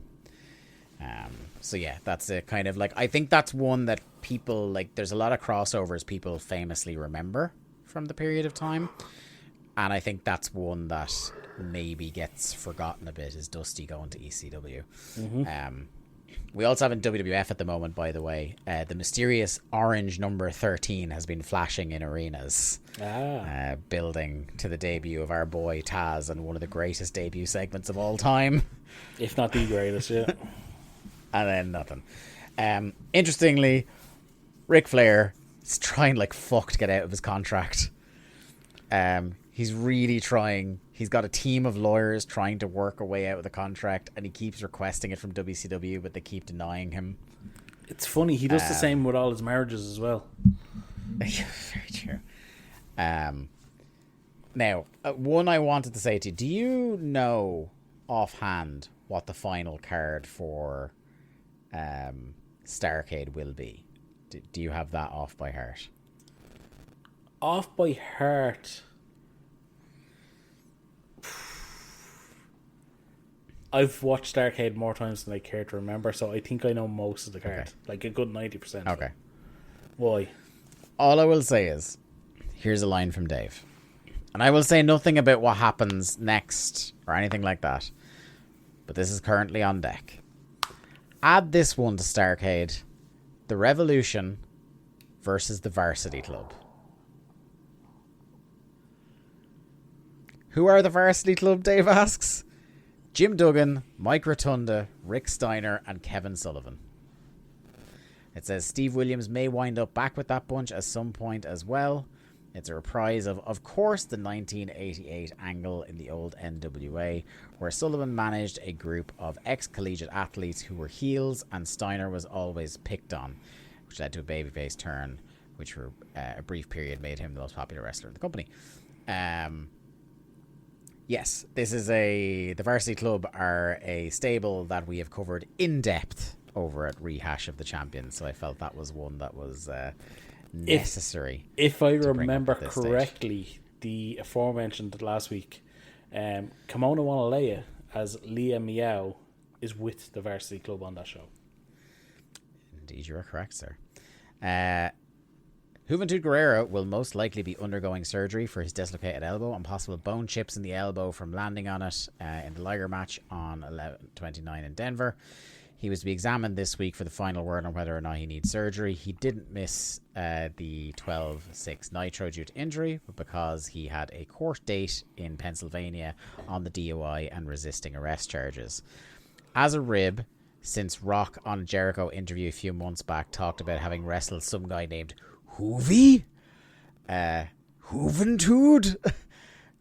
So yeah, that's a kind of like, I think that's one that people like, there's a lot of crossovers people famously remember from the period of time, and I think that's one that maybe gets forgotten a bit, is Dusty going to ECW. We also have in WWF at the moment, by the way, the mysterious orange number 13 has been flashing in arenas, building to the debut of our boy Taz, and one of the greatest debut segments of all time, if not the greatest. Yeah. And then nothing. Interestingly, Ric Flair is trying like fuck to get out of his contract. He's really trying. He's got a team of lawyers trying to work a way out of the contract, and he keeps requesting it from WCW, but they keep denying him. It's funny, he does the same with all his marriages as well. Very true. Now, one I wanted to say to you, do you know offhand what the final card for Starrcade will be? Do you have that off by heart? Off by heart. I've watched Starrcade more times than I care to remember, so I think I know most of the card. Okay. Like a good 90%. Okay. Why? All I will say is, here's a line from Dave. And I will say nothing about what happens next or anything like that. But this is currently on deck. Add this one to Starrcade. The Revolution versus the Varsity Club. Who are the Varsity Club, Dave asks? Jim Duggan, Mike Rotunda, Rick Steiner, and Kevin Sullivan. It says Steve Williams may wind up back with that bunch at some point as well. It's a reprise of course, the 1988 angle in the old NWA, where Sullivan managed a group of ex-collegiate athletes who were heels, and Steiner was always picked on, which led to a babyface turn, which for a brief period made him the most popular wrestler in the company. Yes, this is the Varsity Club are a stable that we have covered in depth over at Rehash of the Champions, so I felt that was one that was necessary. If I remember correctly, the aforementioned last week, Kimona Wanalea as Leah Meow is with the Varsity Club on that show. Indeed, you are correct, sir. Juventud Guerrera will most likely be undergoing surgery for his dislocated elbow and possible bone chips in the elbow from landing on it in the Liger match on 11/29 in Denver. He was to be examined this week for the final word on whether or not he needs surgery. He didn't miss the 12/6 Nitro due to injury, but because he had a court date in Pennsylvania on the DUI and resisting arrest charges. As a rib, since Rock on a Jericho interview a few months back talked about having wrestled some guy named Juvi? Juventud?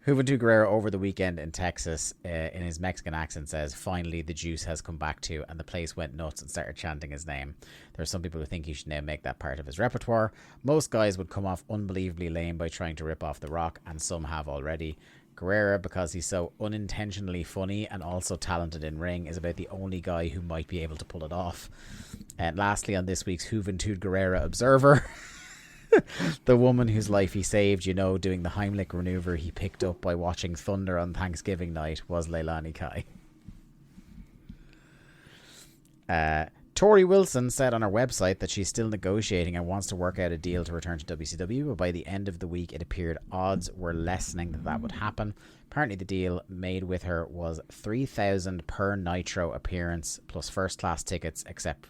Juventud Guerrera over the weekend in Texas, in his Mexican accent, says, finally the juice has come back to, and the place went nuts and started chanting his name. There are some people who think he should now make that part of his repertoire. Most guys would come off unbelievably lame by trying to rip off The Rock, and some have already. Guerrera, because he's so unintentionally funny and also talented in ring, is about the only guy who might be able to pull it off. And lastly, on this week's Juventud Guerrera Observer, the woman whose life he saved, doing the Heimlich maneuver he picked up by watching Thunder on Thanksgiving night, was Leilani Kai. Tori Wilson said on her website that she's still negotiating and wants to work out a deal to return to WCW, but by the end of the week it appeared odds were lessening that would happen. Apparently the deal made with her was $3,000 per Nitro appearance plus first class tickets, except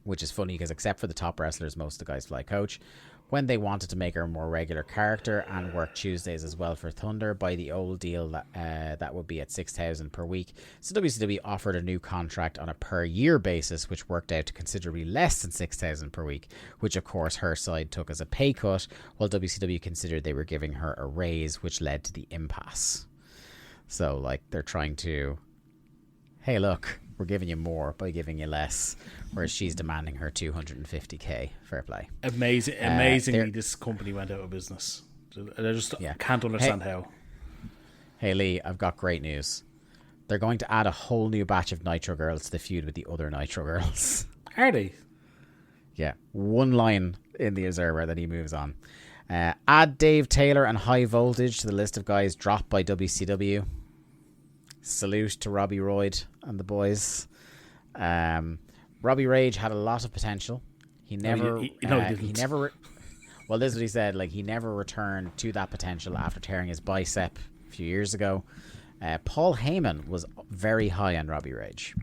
which is funny because except for the top wrestlers, most of the guys fly coach. When they wanted to make her a more regular character and work Tuesdays as well for Thunder, by the old deal that would be at $6,000 per week. So WCW offered a new contract on a per year basis, which worked out to considerably less than $6,000 per week, which of course her side took as a pay cut, while WCW considered they were giving her a raise, which led to the impasse. So they're trying to, hey look, we're giving you more by giving you less, whereas she's demanding her $250K. Fair play. Amazingly, this company went out of business. I just can't understand how. Hey Lee, I've got great news. They're going to add a whole new batch of Nitro girls to the feud with the other Nitro girls. Are they? Yeah, one line in the Observer that he moves on. Add Dave Taylor and High Voltage to the list of guys dropped by WCW. Salute to Robbie Royd and the boys. Robbie Rage had a lot of potential. He never. He never. Well, this is what he said. He never returned to that potential after tearing his bicep a few years ago. Paul Heyman was very high on Robbie Rage,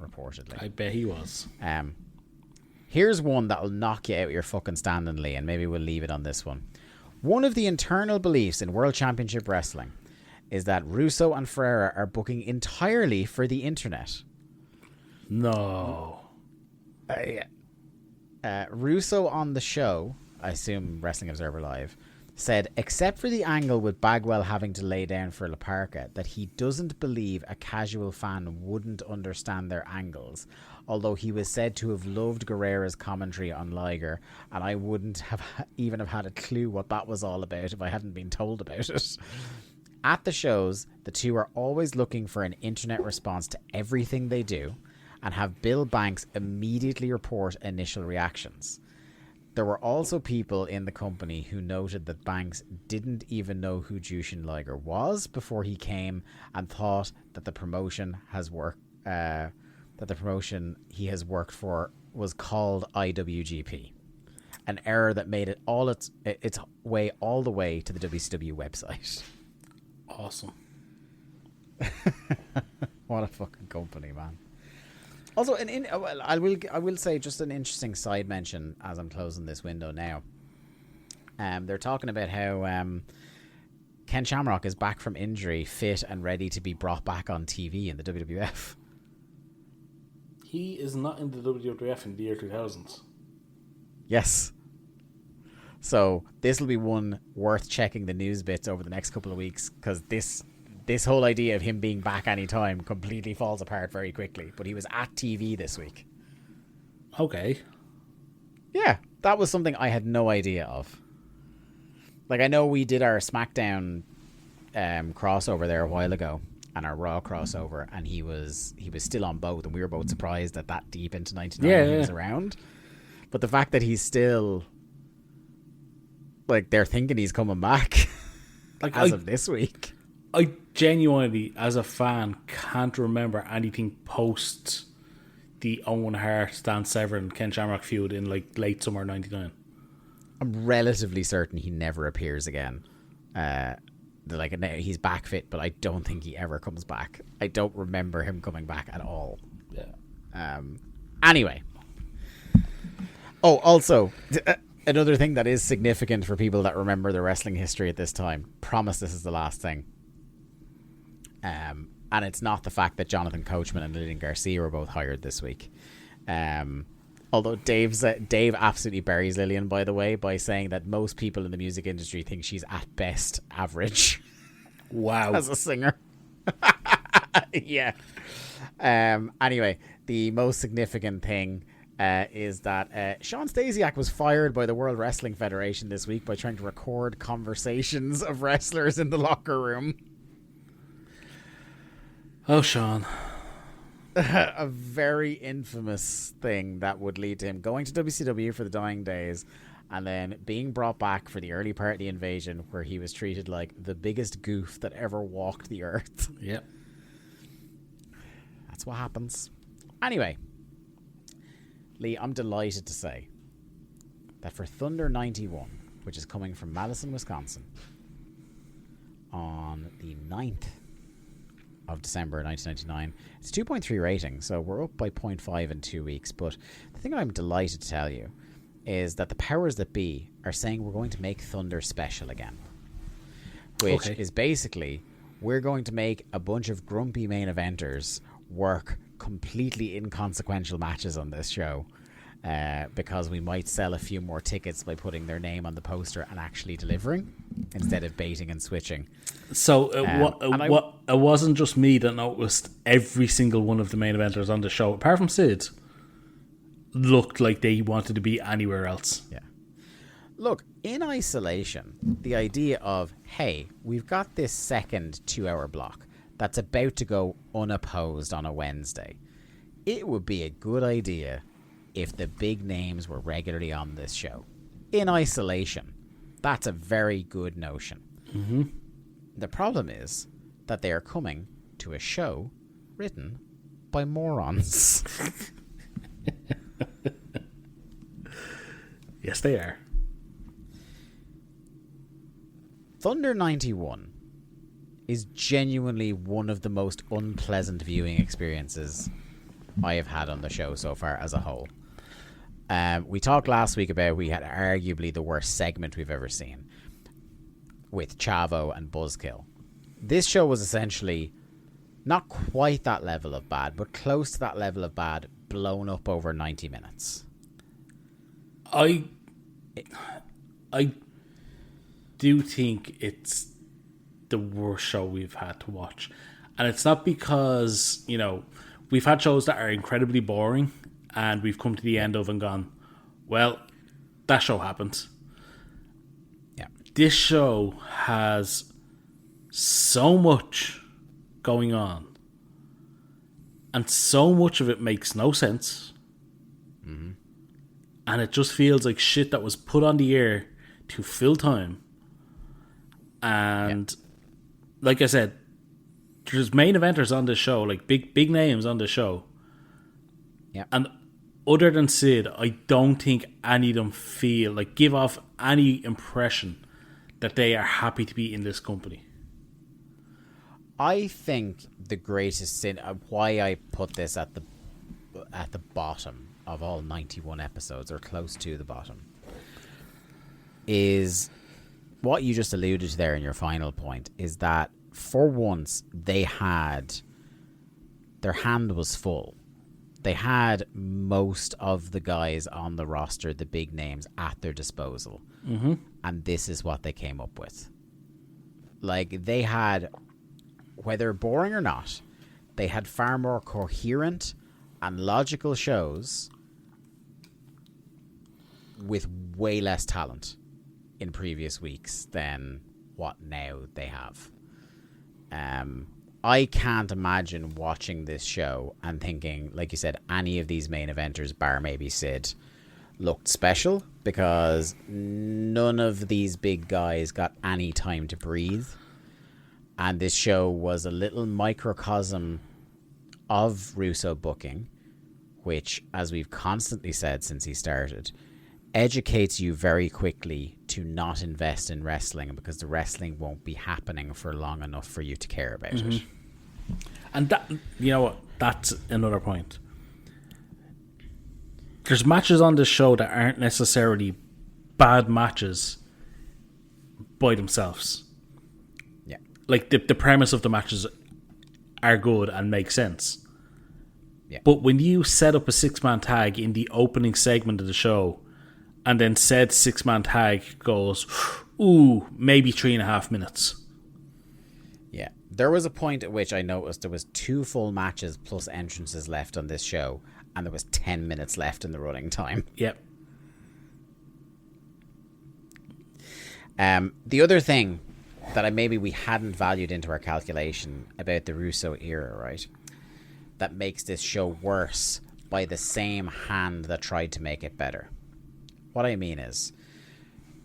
reportedly. I bet he was. Here's one that will knock you out your fucking standing, Lee, and maybe we'll leave it on this one. One of the internal beliefs in World Championship Wrestling is that Russo and Ferreira are booking entirely for the internet. No. Russo on the show, I assume Wrestling Observer Live, said, except for the angle with Bagwell having to lay down for La Parka, that he doesn't believe a casual fan wouldn't understand their angles, although he was said to have loved Guerrera's commentary on Liger, and I wouldn't have even have had a clue what that was all about if I hadn't been told about it. At the shows, the two are always looking for an internet response to everything they do and have Bill Banks immediately report initial reactions. There were also people in the company who noted that Banks didn't even know who Jushin Liger was before he came, and thought that the promotion he has worked for was called IWGP. An error that made it its way all the way to the WCW website. Awesome. What a fucking company, man. Also, I will say just an interesting side mention as I'm closing this window now. They're talking about how Ken Shamrock is back from injury, fit and ready to be brought back on TV in the WWF. He is not in the WWF in the year 2000. Yes. So this will be one worth checking the news bits over the next couple of weeks, because this whole idea of him being back anytime completely falls apart very quickly. But he was at TV this week. Okay. Yeah, that was something I had no idea of. Like, I know we did our SmackDown crossover there a while ago, and our Raw crossover, and he was still on both, and we were both surprised that deep into 99 he was around. But the fact that he's still, like, they're thinking he's coming back like as of this week. I genuinely, as a fan, can't remember anything post the Owen Hart, Dan Severn, Ken Shamrock feud in like late summer 99. I'm relatively certain he never appears again. He's back fit, but I don't think he ever comes back. I don't remember him coming back at all. Yeah. Anyway. Oh, also, another thing that is significant for people that remember the wrestling history at this time. Promise this is the last thing. And it's not the fact that Jonathan Coachman and Lillian Garcia were both hired this week. Although Dave absolutely buries Lillian, by the way, by saying that most people in the music industry think she's at best average. Wow. As a singer. Yeah. Anyway, the most significant thing is that Sean Stasiak was fired by the World Wrestling Federation this week by trying to record conversations of wrestlers in the locker room. Oh, Sean. A very infamous thing that would lead to him going to WCW for the dying days, and then being brought back for the early part of the invasion, where he was treated like the biggest goof that ever walked the earth. Yep. That's what happens. Anyway, Lee, I'm delighted to say that for Thunder 91, which is coming from Madison, Wisconsin, on the 9th of December 1999. It's a 2.3 rating, so we're up by 0.5 in 2 weeks. But the thing I'm delighted to tell you is that the powers that be are saying we're going to make Thunder special again. Which is basically, we're going to make a bunch of grumpy main eventers work completely inconsequential matches on this show. Because we might sell a few more tickets by putting their name on the poster and actually delivering, instead of baiting and switching. So it wasn't just me that noticed every single one of the main eventers on the show, apart from Sid, looked like they wanted to be anywhere else. Yeah. Look, in isolation, the idea of, hey, we've got this second 2-hour block that's about to go unopposed on a Wednesday. It would be a good idea if the big names were regularly on this show. In isolation, that's a very good notion. Mm-hmm. The problem is that they are coming to a show written by morons. Yes, they are. Thunder 91 is genuinely one of the most unpleasant viewing experiences I have had on the show so far as a whole. We talked last week about we had arguably the worst segment we've ever seen with Chavo and Buzzkill. This show was essentially not quite that level of bad, but close to that level of bad, blown up over 90 minutes. I do think it's the worst show we've had to watch. And it's not because, we've had shows that are incredibly boring and we've come to the end of and gone, well, that show happened. Yeah. This show has so much going on, and so much of it makes no sense. Mm-hmm. And it just feels like shit that was put on the air to fill time. And like I said, there's main eventers on this show, like big names on the show. Yeah. And other than Sid, I don't think any of them give off any impression that they are happy to be in this company. I think the greatest sin, why I put this at the bottom of all 91 episodes, or close to the bottom, is what you just alluded to there in your final point, is that for once their hand was full. They had most of the guys on the roster, the big names, at their disposal. Mm-hmm. And this is what they came up with. Like, they had, whether boring or not, they had far more coherent and logical shows with way less talent in previous weeks than what now they have. I can't imagine watching this show and thinking, like you said, any of these main eventers, bar maybe Sid, looked special, because none of these big guys got any time to breathe. And this show was a little microcosm of Russo booking, which, as we've constantly said since he started, educates you very quickly to not invest in wrestling, because the wrestling won't be happening for long enough for you to care about it. And that, you know what, that's another point. There's matches on this show that aren't necessarily bad matches by themselves. Yeah. Like, the premise of the matches are good and make sense. Yeah. But when you set up a 6-man tag in the opening segment of the show, and then said 6-man tag goes, ooh, maybe 3.5 minutes. Yeah. There was a point at which I noticed there was 2 full matches plus entrances left on this show, and there was 10 minutes left in the running time. Yep. The other thing that maybe we hadn't valued into our calculation about the Russo era, right, that makes this show worse by the same hand that tried to make it better. What I mean is,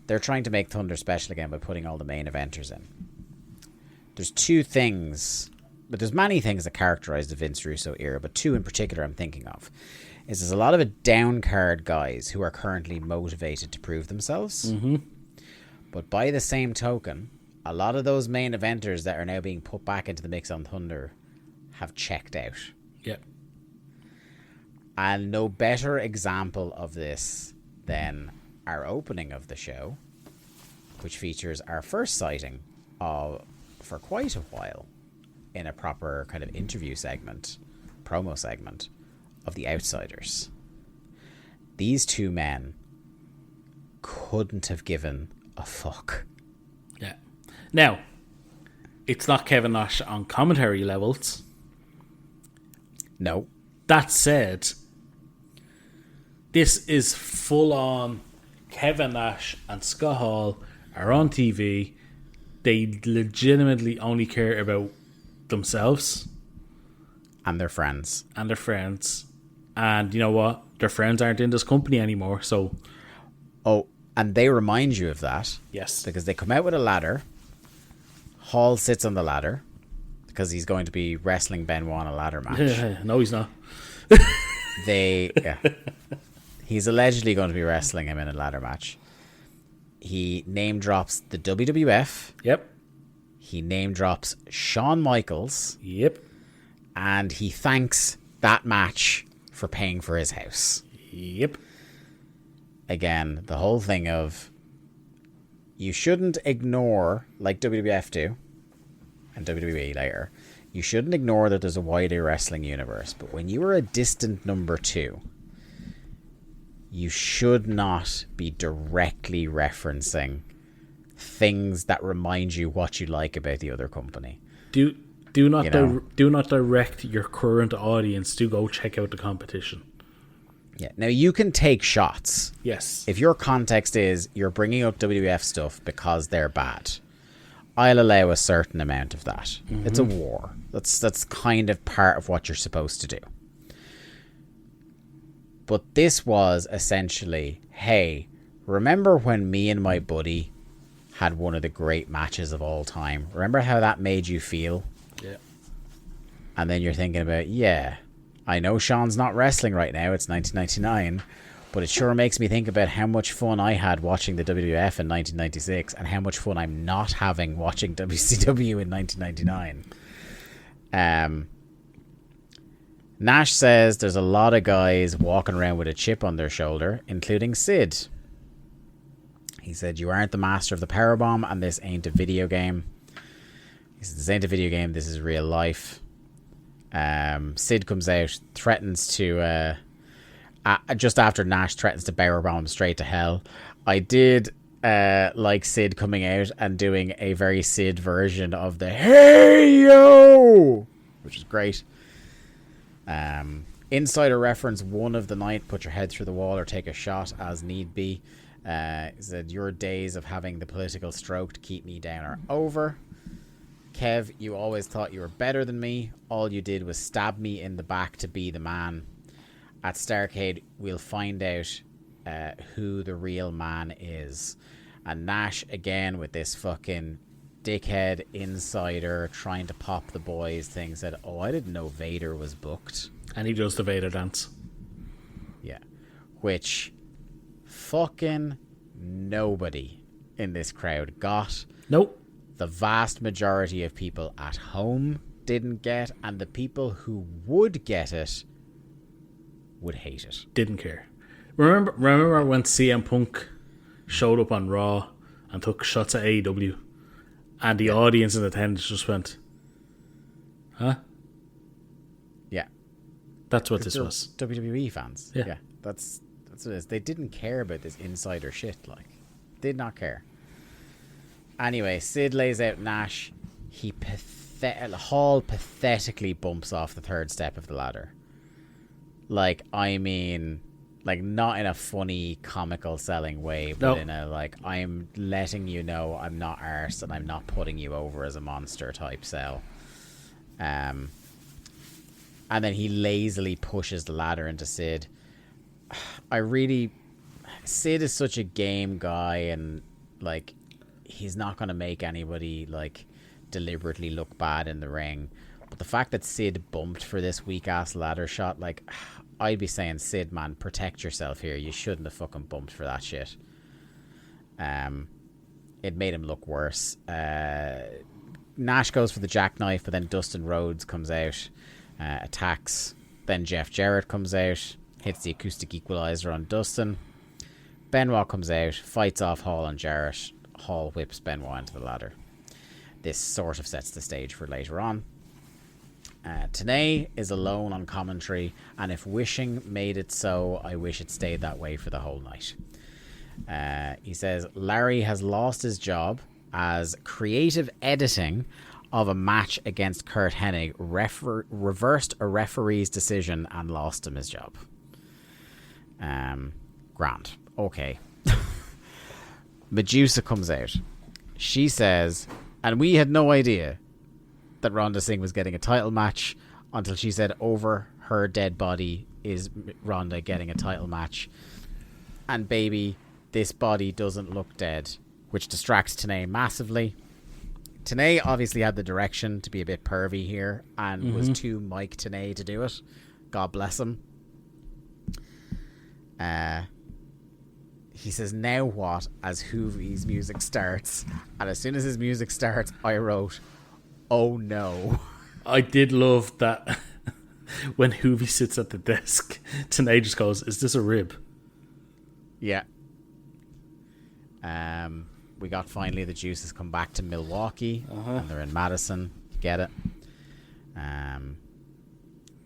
they're trying to make Thunder special again by putting all the main eventers in. There's 2 things, but there's many things that characterize the Vince Russo era, but 2 in particular I'm thinking of. There's a lot of down card guys who are currently motivated to prove themselves. Mm-hmm. But by the same token, a lot of those main eventers that are now being put back into the mix on Thunder have checked out. Yep. And no better example of this than our opening of the show, which features our first sighting of, for quite a while, in a proper kind of interview segment, promo segment, of the Outsiders. These 2 men couldn't have given a fuck. Yeah. Now, it's not Kevin Nash on commentary levels. No. That said, this is full on Kevin Nash and Scott Hall are on TV. They legitimately only care about themselves. And their friends. And you know what? Their friends aren't in this company anymore, so... Oh, and they remind you of that. Yes. Because they come out with a ladder. Hall sits on the ladder, because he's going to be wrestling Benoit in a ladder match. No, he's not. He's allegedly going to be wrestling him in a ladder match. He name drops the WWF. Yep. He name drops Shawn Michaels. Yep. And he thanks that match for paying for his house. Yep. Again, the whole thing of, you shouldn't ignore, like WWF do, and WWE later, you shouldn't ignore that there's a wider wrestling universe. But when you are a distant number 2, you should not be directly referencing things that remind you what you like about the other company. Do not direct your current audience to go check out the competition. Yeah. Now, you can take shots. Yes. If your context is you're bringing up WWF stuff because they're bad, I'll allow a certain amount of that. Mm-hmm. It's a war. That's kind of part of what you're supposed to do. But this was essentially, hey, remember when me and my buddy had one of the great matches of all time? Remember how that made you feel? Yeah. And then you're thinking about, yeah, I know Sean's not wrestling right now. It's 1999. But it sure makes me think about how much fun I had watching the WWF in 1996 and how much fun I'm not having watching WCW in 1999. Nash says there's a lot of guys walking around with a chip on their shoulder, including Sid. He said, you aren't the master of the powerbomb and this ain't a video game. He said, this ain't a video game, this is real life. Sid comes out, threatens to... just after Nash threatens to powerbomb him straight to hell. I did like Sid coming out and doing a very Sid version of the "Hey yo," which is great. Insider reference one of the night: put your head through the wall or take a shot as need be. He said, your days of having the political stroke to keep me down are over. Kev, you always thought you were better than me. All you did was stab me in the back to be the man. At Starrcade, we'll find out who the real man is. And Nash, again, with this fucking dickhead insider trying to pop the boys thing, said, oh, I didn't know Vader was booked. And he does the Vader dance. Yeah. Which fucking nobody in this crowd got. Nope. The vast majority of people at home didn't get, and the people who would get it would hate it. Didn't care. Remember when CM Punk showed up on Raw and took shots at AEW, and the audience in attendance just went, huh? Yeah. That's what this was. WWE fans. Yeah. That's what it is. They didn't care about this insider shit, like. Did not care. Anyway, Sid lays out Nash. Hall pathetically bumps off the third step of the ladder. Like, I mean, like, not in a funny, comical selling way, but in a, like, I'm letting you know I'm not arsed and I'm not putting you over as a monster type sell. And then he lazily pushes the ladder into Sid. Sid is such a game guy, and, like, he's not going to make anybody, like, deliberately look bad in the ring. But the fact that Sid bumped for this weak-ass ladder shot, like, I'd be saying, Sid, man, protect yourself here. You shouldn't have fucking bumped for that shit. It made him look worse. Nash goes for the jackknife, but then Dustin Rhodes comes out, attacks. Then Jeff Jarrett comes out, hits the acoustic equalizer on Dustin. Benoit comes out, fights off Hall and Jarrett. Hall whips Benoit into the ladder. This sort of sets the stage for later on. Tenay is alone on commentary, and if wishing made it so, I wish it stayed that way for the whole night. He says Larry has lost his job as creative editing of a match against Kurt Hennig reversed a referee's decision and lost him his job. Grand. Okay. Medusa comes out. She says, and we had no idea that Ronda Singh was getting a title match until she said over her dead body is Ronda getting a title match. And baby, this body doesn't look dead, which distracts Tenay massively. Tenay obviously had the direction to be a bit pervy here and was too Mike Tenay to do it. God bless him. He says, now what, as Juvi's music starts. And as soon as his music starts, I wrote, oh no. I did love that when Juvi sits at the desk, Tenay just goes, is this a rib? Yeah. We got finally the Juices come back to Milwaukee, and they're in Madison. Get it?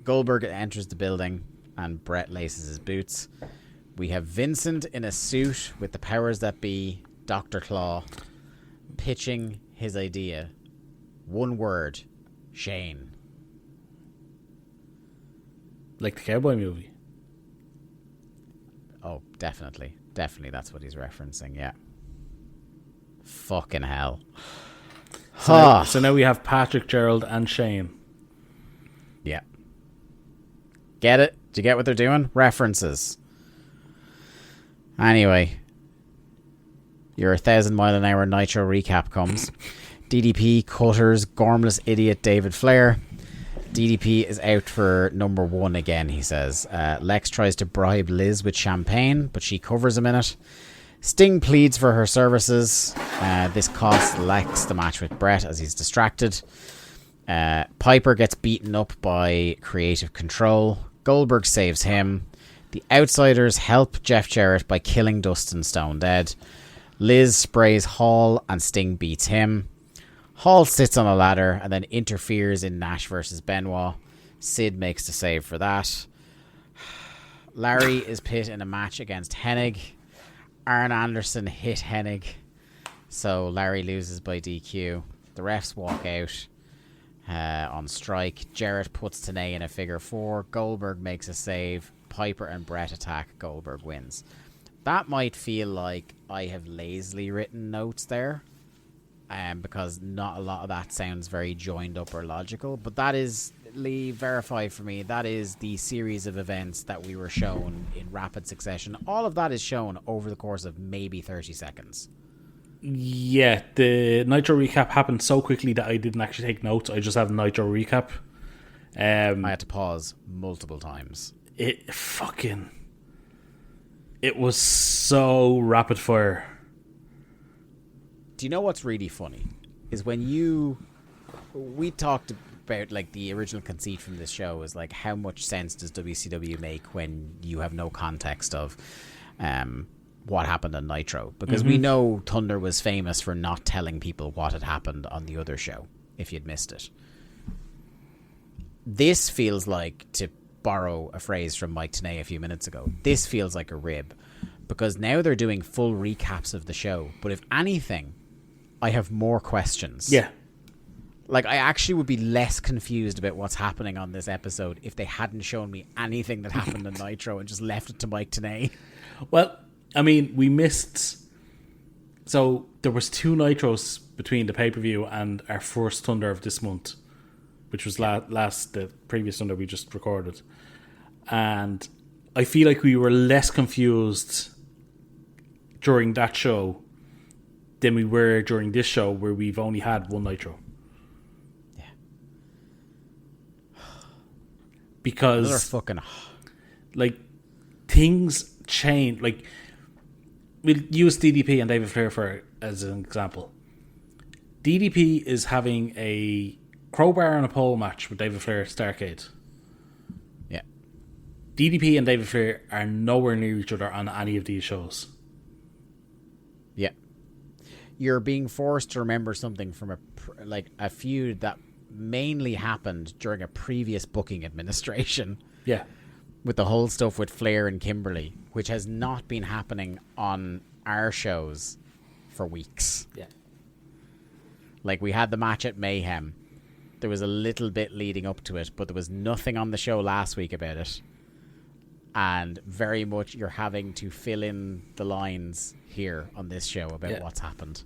Goldberg enters the building, and Brett laces his boots. We have Vincent in a suit with the powers that be, Dr. Claw, pitching his idea. One word, Shane. Like the cowboy movie. Oh, definitely. Definitely that's what he's referencing, yeah. Fucking hell. So now we have Patrick, Gerald, and Shane. Yeah. Get it? Do you get what they're doing? References. Anyway, your 1,000 mile an hour Nitro recap comes. DDP cutters gormless idiot David Flair. DDP is out for number 1 again, he says. Lex tries to bribe Liz with champagne, but she covers him in it. Sting pleads for her services. This costs Lex the match with Brett as he's distracted. Piper gets beaten up by Creative Control. Goldberg saves him. The Outsiders help Jeff Jarrett by killing Dustin Stone dead. Liz sprays Hall and Sting beats him. Hall sits on a ladder and then interferes in Nash versus Benoit. Sid makes the save for that. Larry is pit in a match against Hennig. Arn Anderson hit Hennig, so Larry loses by DQ. The refs walk out on strike. Jarrett puts Tenay in a figure 4. Goldberg makes a save. Piper and Brett attack. Goldberg wins. That might feel like I have lazily written notes there, because not a lot of that sounds very joined up or logical, but that is verified for me. That is the series of events that we were shown in rapid succession. All of that is shown over the course of maybe 30 seconds. Yeah, the Nitro recap happened so quickly that I didn't actually take notes. I just have Nitro recap. I had to pause multiple times. It was so rapid fire. Do you know what's really funny? Is when we talked about like the original conceit from this show is like, how much sense does WCW make when you have no context of what happened on Nitro? Because we know Thunder was famous for not telling people what had happened on the other show if you'd missed it. This feels like, to borrow a phrase from Mike Tenay a few minutes ago, this feels like a rib, because now they're doing full recaps of the show. But if anything, I have more questions. Yeah. Like, I actually would be less confused about what's happening on this episode if they hadn't shown me anything that happened on Nitro and just left it to Mike Tenay. Well, I mean, we missed... So, there was 2 Nitros between the pay-per-view and our first Thunder of this month, which was the previous Thunder we just recorded. And I feel like we were less confused during that show than we were during this show, where we've only had 1 Nitro. Yeah. Because... Those are fucking... Like, things change. Like, we'll use DDP and David Flair as an example. DDP is having a crowbar and a pole match with David Flair at Starrcade. Yeah. DDP and David Flair are nowhere near each other on any of these shows. Yeah. You're being forced to remember something from a feud that mainly happened during a previous booking administration. Yeah. With the whole stuff with Flair and Kimberly, which has not been happening on our shows for weeks. Yeah. Like, we had the match at Mayhem. There was a little bit leading up to it, but there was nothing on the show last week about it. And very much you're having to fill in the lines here on this show about what's happened.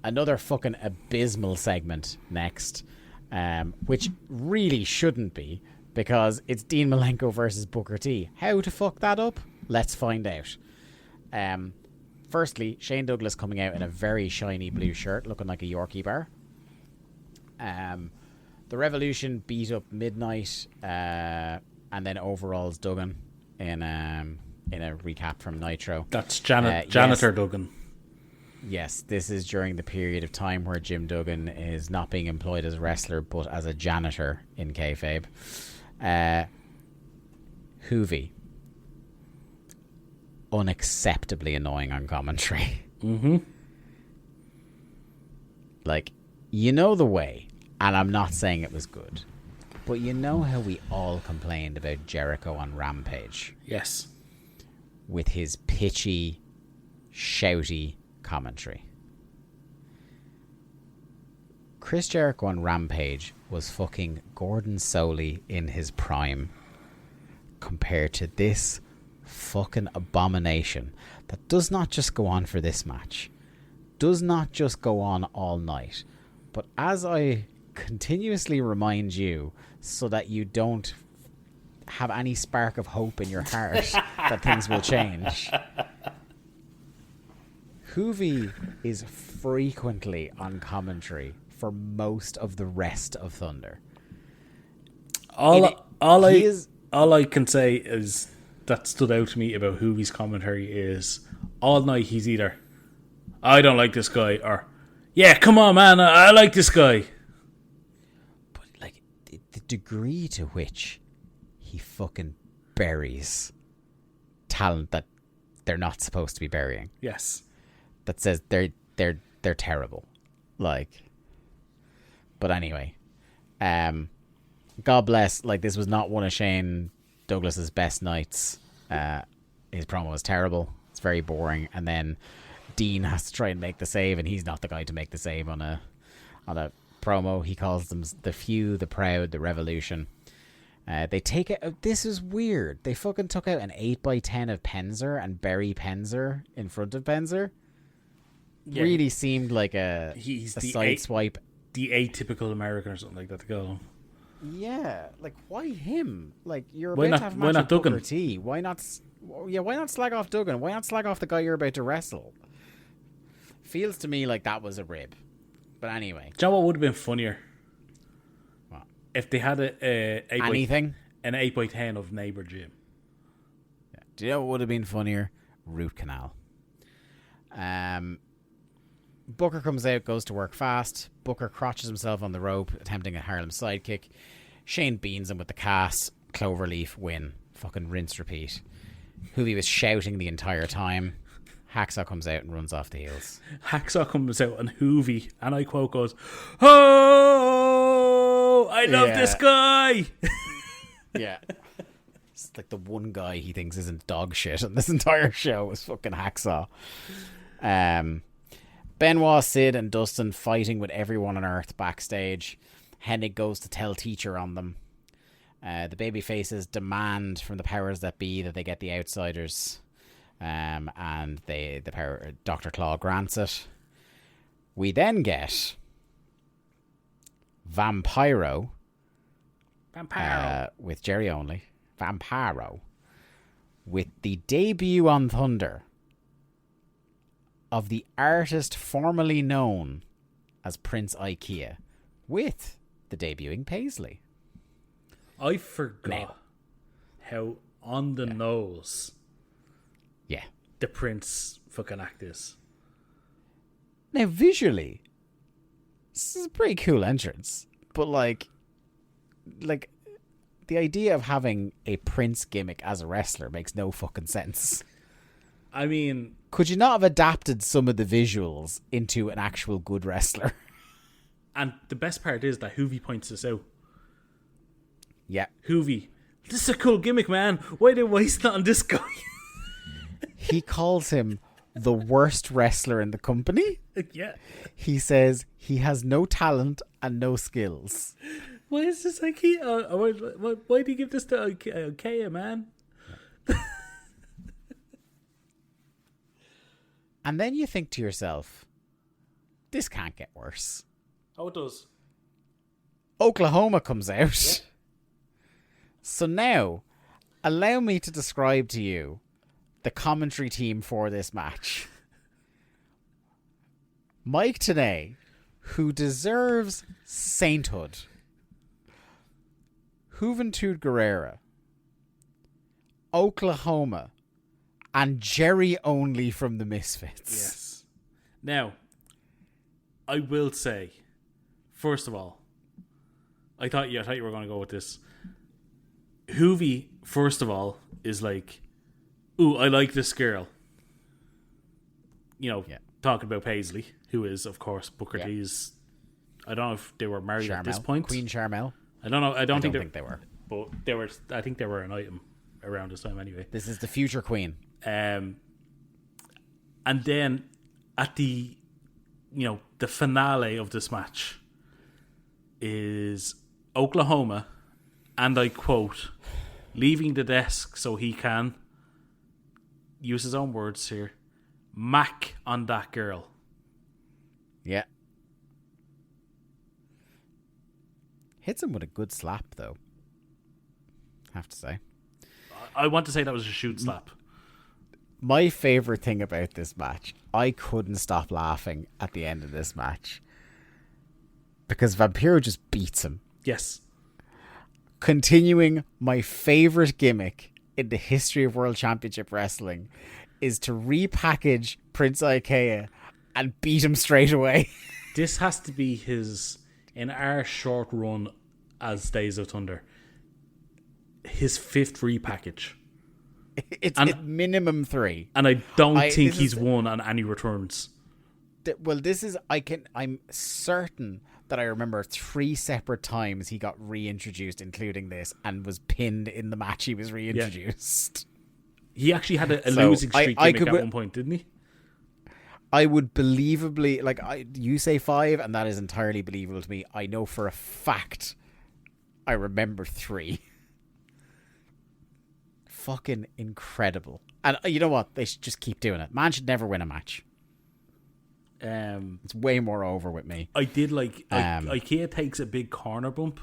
Another fucking abysmal segment next, which really shouldn't be, because it's Dean Malenko versus Booker T. How to fuck that up? Let's find out. Firstly, Shane Douglas coming out in a very shiny blue shirt, looking like a Yorkie bar. The Revolution beat up Midnight, and then overalls Duggan in a recap from Nitro. That's Janitor Duggan. Yes, this is during the period of time where Jim Duggan is not being employed as a wrestler, but as a janitor in kayfabe. Juvi. Unacceptably annoying on commentary. Mm-hmm. Like, you know the way, and I'm not saying it was good, but you know how we all complained about Jericho on Rampage? Yes. With his pitchy, shouty commentary. Chris Jericho on Rampage was fucking Gordon Soley in his prime compared to this fucking abomination that does not just go on for this match, does not just go on all night, but as I continuously remind you so that you don't have any spark of hope in your heart that things will change. Juvi is frequently on commentary for most of the rest of Thunder. All I can say is that stood out to me about Juvi's commentary is all night he's either, I don't like this guy, or, yeah, come on, man, I like this guy. But, like, the degree to which he fucking buries talent that they're not supposed to be burying. Yes. That says they're terrible. Like, but anyway, God bless. Like, this was not one of Shane Douglas's best nights. His promo was terrible. It's very boring. And then Dean has to try and make the save, and he's not the guy to make the save on a promo. He calls them the few, the proud, the revolution. They take it. This is weird. They fucking took out an 8x10 of Penzer and bury Penzer in front of Penzer. Yeah, really seemed like he's a side swipe. The atypical American or something like that to go. Yeah, like, why him? Like, you're why about not, to have a why match not with Duggan? Booker T. Why not? Yeah, why not slag off Duggan? Why not slag off the guy you're about to wrestle? Feels to me like that was a rib. But anyway, Do you know what would have been funnier? What? If they had an 8x10 of Neighbour Jim. Yeah. Do you know what would have been funnier? Root canal. Booker comes out, goes to work fast. Booker crotches himself on the rope, attempting a Harlem sidekick. Shane beans him with the cast. Cloverleaf win. Fucking rinse repeat. Juvi was shouting the entire time. Hacksaw comes out and runs off the heels. Hacksaw comes out and Juvi, and I quote, goes, "Oh, I love this guy." Yeah. It's like the one guy he thinks isn't dog shit on this entire show is fucking Hacksaw. Benoit, Sid, and Dustin fighting with everyone on Earth backstage. Hennig goes to tell Teacher on them. The babyfaces demand from the powers that be that they get the outsiders. And Dr. Claw grants it. We then get Vampiro. With Jerry Only. Vampiro. With the debut on Thunder of the artist formerly known as Prince Ikea, with the debuting Paisley. I forgot how on the nose the Prince fucking act is. Now, visually, this is a pretty cool entrance, but like the idea of having a Prince gimmick as a wrestler makes no fucking sense. I mean, could you not have adapted some of the visuals into an actual good wrestler? And the best part is that Juvi points this out. Yeah. Juvi, this is a cool gimmick, man. Why they waste it on this guy? He calls him the worst wrestler in the company. Yeah. He says he has no talent and no skills. Why is this Ikea? Why do you give this to Ikea, man? And then you think to yourself, this can't get worse. Oh, it does. Oklahoma comes out. Yep. So now, allow me to describe to you the commentary team for this match. Mike Tenay, who deserves sainthood. Juventud Guerrera. Oklahoma. And Jerry Only from the Misfits. Yes. Now, I will say, first of all, I thought you were going to go with this. Juvi, first of all, is like, ooh, I like this girl. You know, talking about Paisley, who is, of course, Booker T's. I don't know if they were married at this point. Queen Charmel. I don't know. I don't think they were. But they were. I think they were an item around this time anyway. This is the future queen. And then at the finale of this match is Oklahoma, and I quote, leaving the desk so he can, use his own words here, mac on that girl. Yeah. Hits him with a good slap, though. I have to say. I want to say that was a shoot slap. My favorite thing about this match, I couldn't stop laughing at the end of this match because Vampiro just beats him. Yes. Continuing my favorite gimmick in the history of World Championship Wrestling is to repackage Prince Ikea and beat him straight away. This has to be his, in our short run as Days of Thunder, his 5th repackage. It's minimum 3. And I don't think he's won on any returns. Well, I'm certain that I remember 3 separate times he got reintroduced, including this, and was pinned in the match he was reintroduced. Yeah. He actually had a losing streak gimmick at one point, didn't he? I would believably, you say 5, and that is entirely believable to me. I know for a fact I remember 3. Fucking incredible. And you know what? They should just keep doing it. Man should never win a match. It's way more over with me. I did like Ikea takes a big corner bump.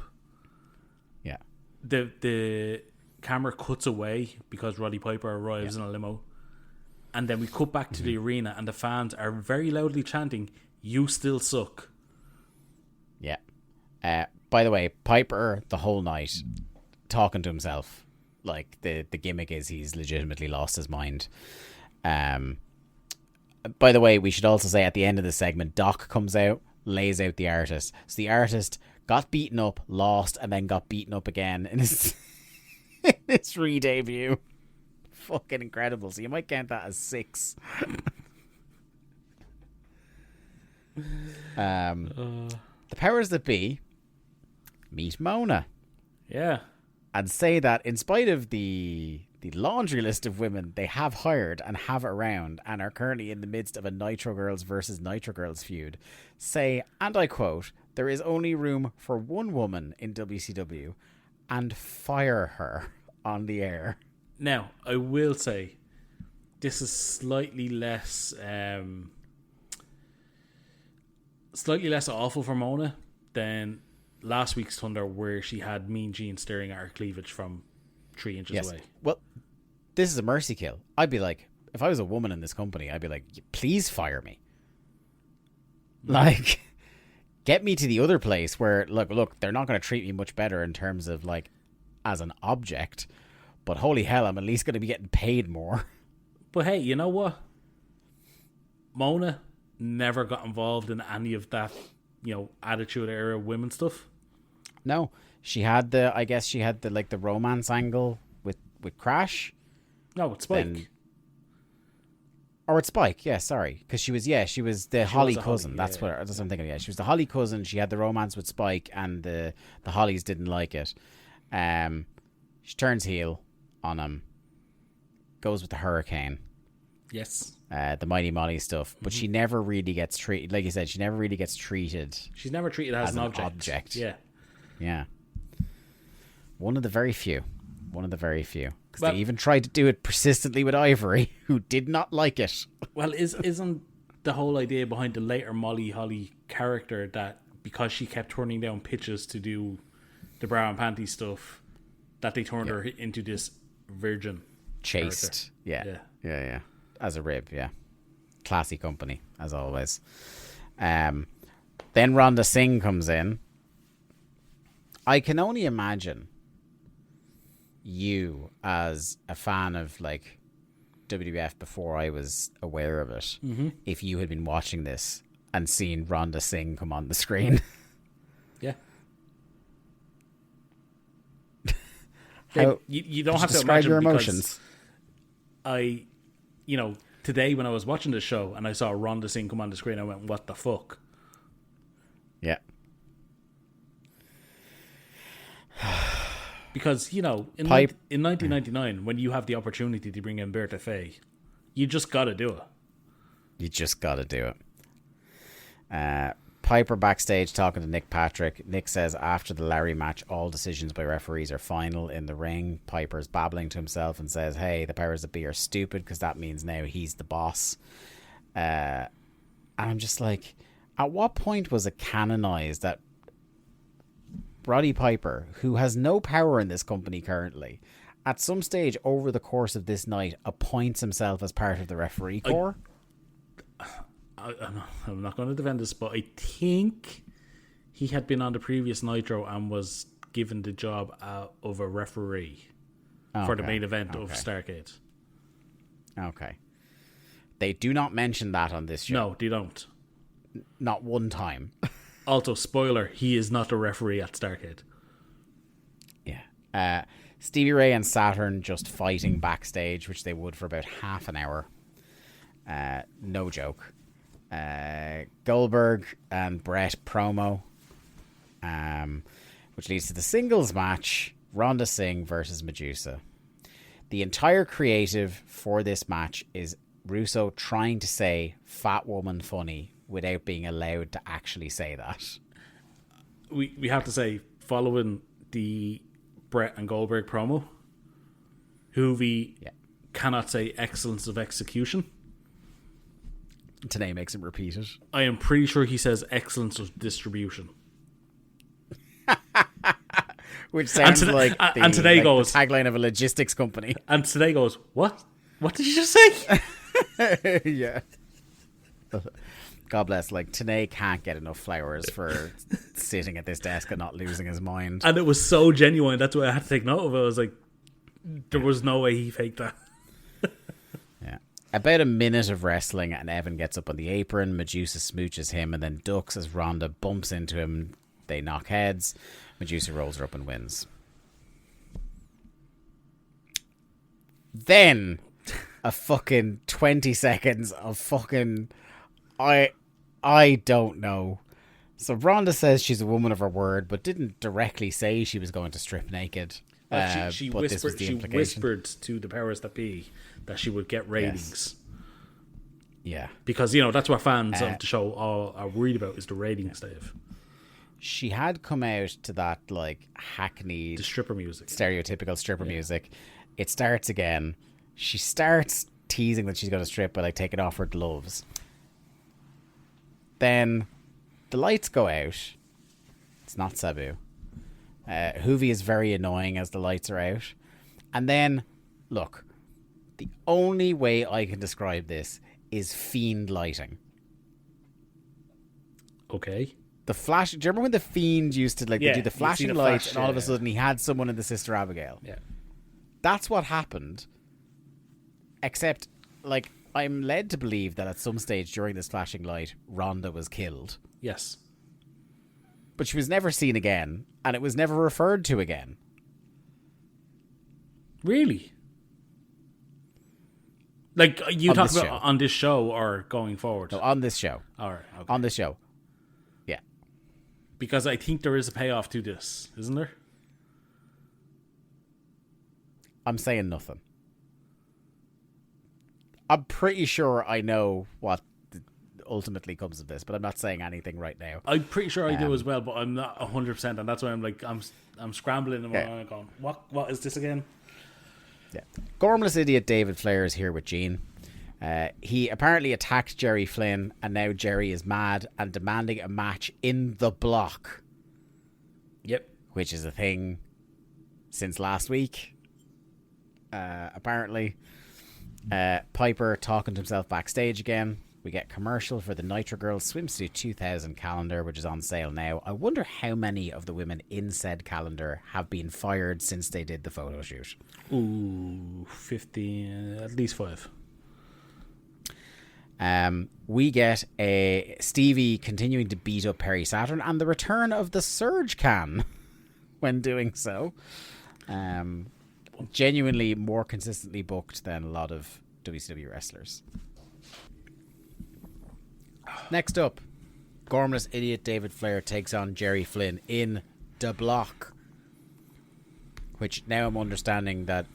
Yeah. The camera cuts away because Roddy Piper arrives in a limo. And then we cut back to the arena and the fans are very loudly chanting, "You still suck." Yeah. By the way, Piper the whole night talking to himself. Like the gimmick is he's legitimately lost his mind. By the way, we should also say at the end of the segment, Doc comes out, lays out the artist. So the artist got beaten up, lost, and then got beaten up again in his re-debut. Fucking incredible. So you might count that as 6. The powers that be meet Mona. Yeah. And say that in spite of the laundry list of women they have hired and have around and are currently in the midst of a Nitro Girls versus Nitro Girls feud, say, and I quote, "There is only room for one woman in WCW," and fire her on the air. Now, I will say, this is slightly less awful for Mona than last week's Thunder, where she had Mean Gene staring at her cleavage from 3 inches away. Well, this is a mercy kill. I'd be like, if I was a woman in this company, I'd be like, please fire me. Like, get me to the other place where, look, they're not going to treat me much better in terms of, like, as an object, but holy hell, I'm at least going to be getting paid more. But hey, you know what? Mona never got involved in any of that, Attitude Era women stuff. No, she had the romance angle with Crash. No, it's Spike. Or it's Spike, yeah, sorry. Because she was the Holly cousin. That's what I'm thinking of. Yeah, she was the Holly cousin. She had the romance with Spike, and the Hollies didn't like it. She turns heel on him, goes with the Hurricane. Yes. The Mighty Molly stuff. But she never really gets treated, like you said, she never really gets treated. She's never treated as an object. Yeah. Yeah. One of the very few. Because they even tried to do it persistently with Ivory, who did not like it. Well, isn't the whole idea behind the later Molly Holly character that because she kept turning down pitches to do the bra and panty stuff, that they turned her into this virgin chaste character. Yeah as a rib. Classy company as always. Then Rhonda Singh comes in. I can only imagine you as a fan of like WWF before I was aware of it, if you had been watching this and seen Rhonda Singh come on the screen. Yeah. How, you don't have to describe imagine your emotions. Today when I was watching the show and I saw Rhonda Singh come on the screen, I went, what the fuck? Yeah. Because, in 1999, when you have the opportunity to bring in Bertha Faye, you just got to do it. Piper backstage talking to Nick Patrick. Nick says after the Larry match, all decisions by referees are final in the ring. Piper's babbling to himself and says, hey, the powers that be are stupid because that means now he's the boss. And I'm just like, at what point was it canonized that Roddy Piper, who has no power in this company currently, at some stage over the course of this night appoints himself as part of the referee corps? I'm not going to defend this, but I think he had been on the previous Nitro and was given the job of a referee for the main event of Starrcade. Okay. They do not mention that on this show. No, they don't. Not one time. Also, spoiler, he is not a referee at Starrcade. Yeah. Stevie Ray and Saturn just fighting backstage, which they would for about half an hour. No joke. Goldberg and Brett promo, which leads to the singles match, Ronda Singh versus Medusa. The entire creative for this match is Russo trying to say fat woman funny without being allowed to actually say that. We have to say, following the Brett and Goldberg promo, Juvi cannot say excellence of execution. Today makes him repeat it. I am pretty sure he says excellence of distribution. Which sounds like the today goes, tagline of a logistics company. And today goes, what? What did you just say? Yeah. God bless. Like, Tanay can't get enough flowers for sitting at this desk and not losing his mind. And it was so genuine. That's why I had to take note of it. I was like, there was no way he faked that. Yeah. About a minute of wrestling and Evan gets up on the apron. Medusa smooches him and then ducks as Ronda bumps into him. They knock heads. Medusa rolls her up and wins. Then a fucking 20 seconds of fucking... I don't know. So Ronda says she's a woman of her word, but didn't directly say she was going to strip naked. She whispered to the powers that be that she would get ratings. Yes. Yeah. Because, you know, that's what fans of the show are worried about, is the ratings, Dave. She had come out to that, like, hackneyed... The stripper music. Stereotypical stripper music. It starts again. She starts teasing that she's going to strip by, like, taking off her gloves. Then the lights go out. It's not Sabu. Juvi is very annoying as the lights are out. And then, look, the only way I can describe this is fiend lighting. Okay. The flash. Do you remember when the Fiend used to do the flashing lights, and all of a sudden he had someone in the Sister Abigail? Yeah. That's what happened. Except, like, I'm led to believe that at some stage during this flashing light, Ronda was killed. Yes. But she was never seen again, and it was never referred to again. Really? Like, you talk about on this show or going forward? No, on this show. All right. Okay. On this show. Yeah. Because I think there is a payoff to this, isn't there? I'm saying nothing. I'm pretty sure I know what ultimately comes of this, but I'm not saying anything right now. I'm pretty sure I do as well, but I'm not 100%, and that's why I'm like, I'm scrambling in my mind going, what is this again? Yeah. Gormless idiot David Flair is here with Gene. He apparently attacked Jerry Flynn, and now Jerry is mad and demanding a match in the block. Yep. Which is a thing since last week, apparently. Piper talking to himself backstage again. We get commercial for the Nitro Girls Swimsuit 2000 calendar, which is on sale now. I wonder how many of the women in said calendar have been fired since they did the photo shoot. Ooh, 50, at least 5. We get a Stevie continuing to beat up Perry Saturn and the return of the Surge Can when doing so. Genuinely more consistently booked than a lot of WCW wrestlers. Next up, Gormless idiot David Flair takes on Jerry Flynn in the block. Which now I'm understanding that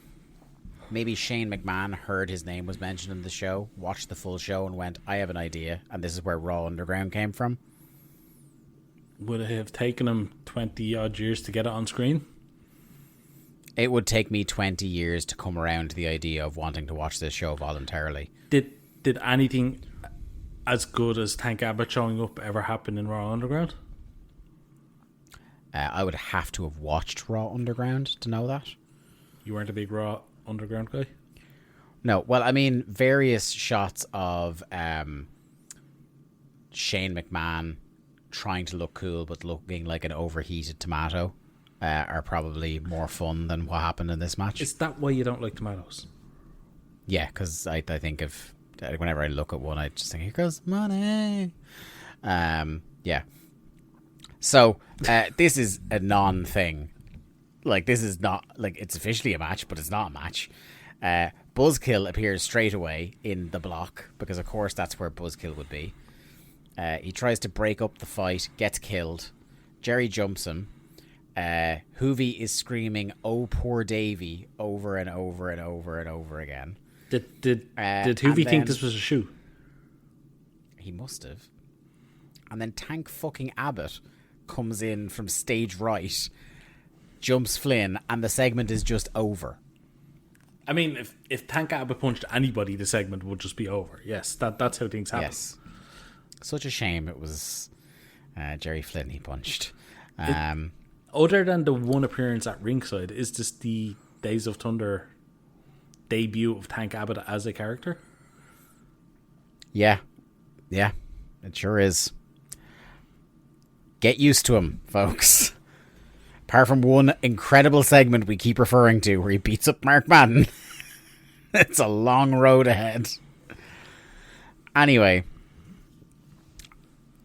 maybe Shane McMahon heard his name was mentioned in the show, watched the full show and went, I have an idea, and this is where Raw Underground came from. Would it have taken him 20 odd years to get it on screen? It would take me 20 years to come around to the idea of wanting to watch this show voluntarily. Did anything as good as Tank Abbott showing up ever happen in Raw Underground? I would have to have watched Raw Underground to know that. You weren't a big Raw Underground guy? No, well, I mean, various shots of Shane McMahon trying to look cool but looking like an overheated tomato are probably more fun than what happened in this match. Is that why you don't like tomatoes? Yeah, because I think of whenever I look at one, I just think, here goes money. Yeah. So this is a non-thing. Like, this is not, like, it's officially a match, but it's not a match. Buzzkill appears straight away in the block, because of course that's where Buzzkill would be. He tries to break up the fight, gets killed. Jerry jumps him. Juvi is screaming, "Oh, poor Davey," over and over and over and over again. Did Juvi think this was a shoe? He must have. And then Tank fucking Abbott comes in from stage right, jumps Flynn, and the segment is just over. I mean, if Tank Abbott punched anybody, the segment would just be over. Yes, that's how things happen. Yes. Such a shame it was Jerry Flynn he punched. Other than the one appearance at ringside, is this the Days of Thunder debut of Tank Abbott as a character? Yeah, it sure is. Get used to him, folks. Apart from one incredible segment we keep referring to where he beats up Mark Madden, it's a long road ahead. Anyway,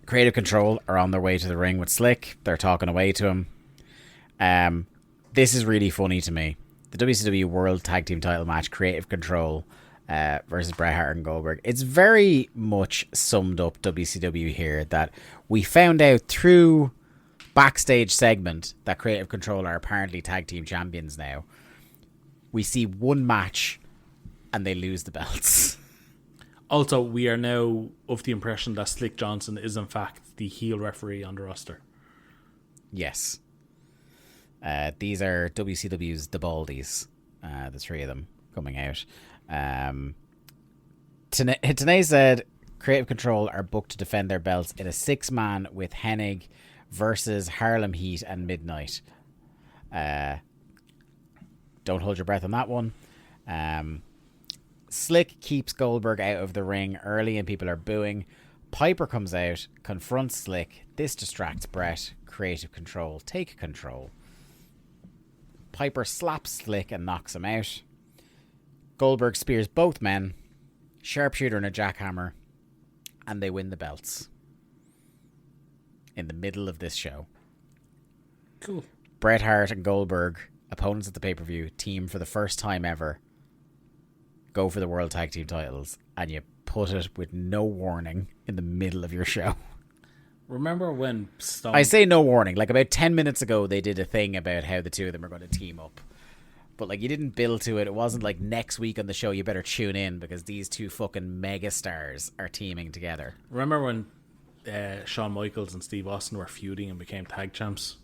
Creative Control are on their way to the ring with Slick. They're talking away to him. This is really funny to me. The WCW World Tag Team title match, Creative Control versus Bret Hart and Goldberg. It's very much summed up WCW here, that we found out through backstage segment that Creative Control are apparently tag team champions now. We see one match and they lose the belts. Also, we are now of the impression that Slick Johnson is in fact the heel referee on the roster. Yes. These are WCW's The Baldies, the three of them coming out. Tanay said Creative Control are booked to defend their belts in a 6-man with Hennig versus Harlem Heat and Midnight. Don't hold your breath on that one. Slick keeps Goldberg out of the ring early and people are booing. Piper comes out, confronts Slick. This distracts Bret. Creative Control take control. Piper slaps Slick and knocks him out. Goldberg spears both men, sharpshooter and a jackhammer, and they win the belts. In the middle of this show. Cool. Bret Hart and Goldberg, opponents at the pay-per-view, team for the first time ever, go for the World Tag Team titles, and you put it with no warning in the middle of your show. Remember when Stone... I say no warning. Like, about 10 minutes ago, they did a thing about how the two of them are going to team up. But, like, you didn't build to it. It wasn't like next week on the show, you better tune in because these two fucking megastars are teaming together. Remember when Shawn Michaels and Steve Austin were feuding and became tag champs?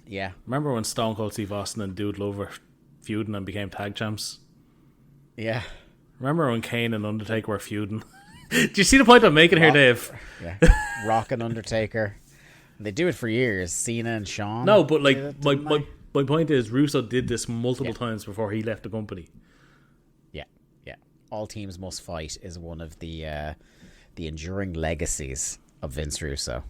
Yeah. Remember when Stone Cold Steve Austin and Dude Love were feuding and became tag champs? Yeah. Remember when Kane and Undertaker were feuding? Do you see the point I'm making here, Dave? Yeah. Rock and Undertaker. They do it for years. Cena and Shawn. No, but like my point is Russo did this multiple times before he left the company. Yeah. All teams must fight is one of the enduring legacies of Vince Russo.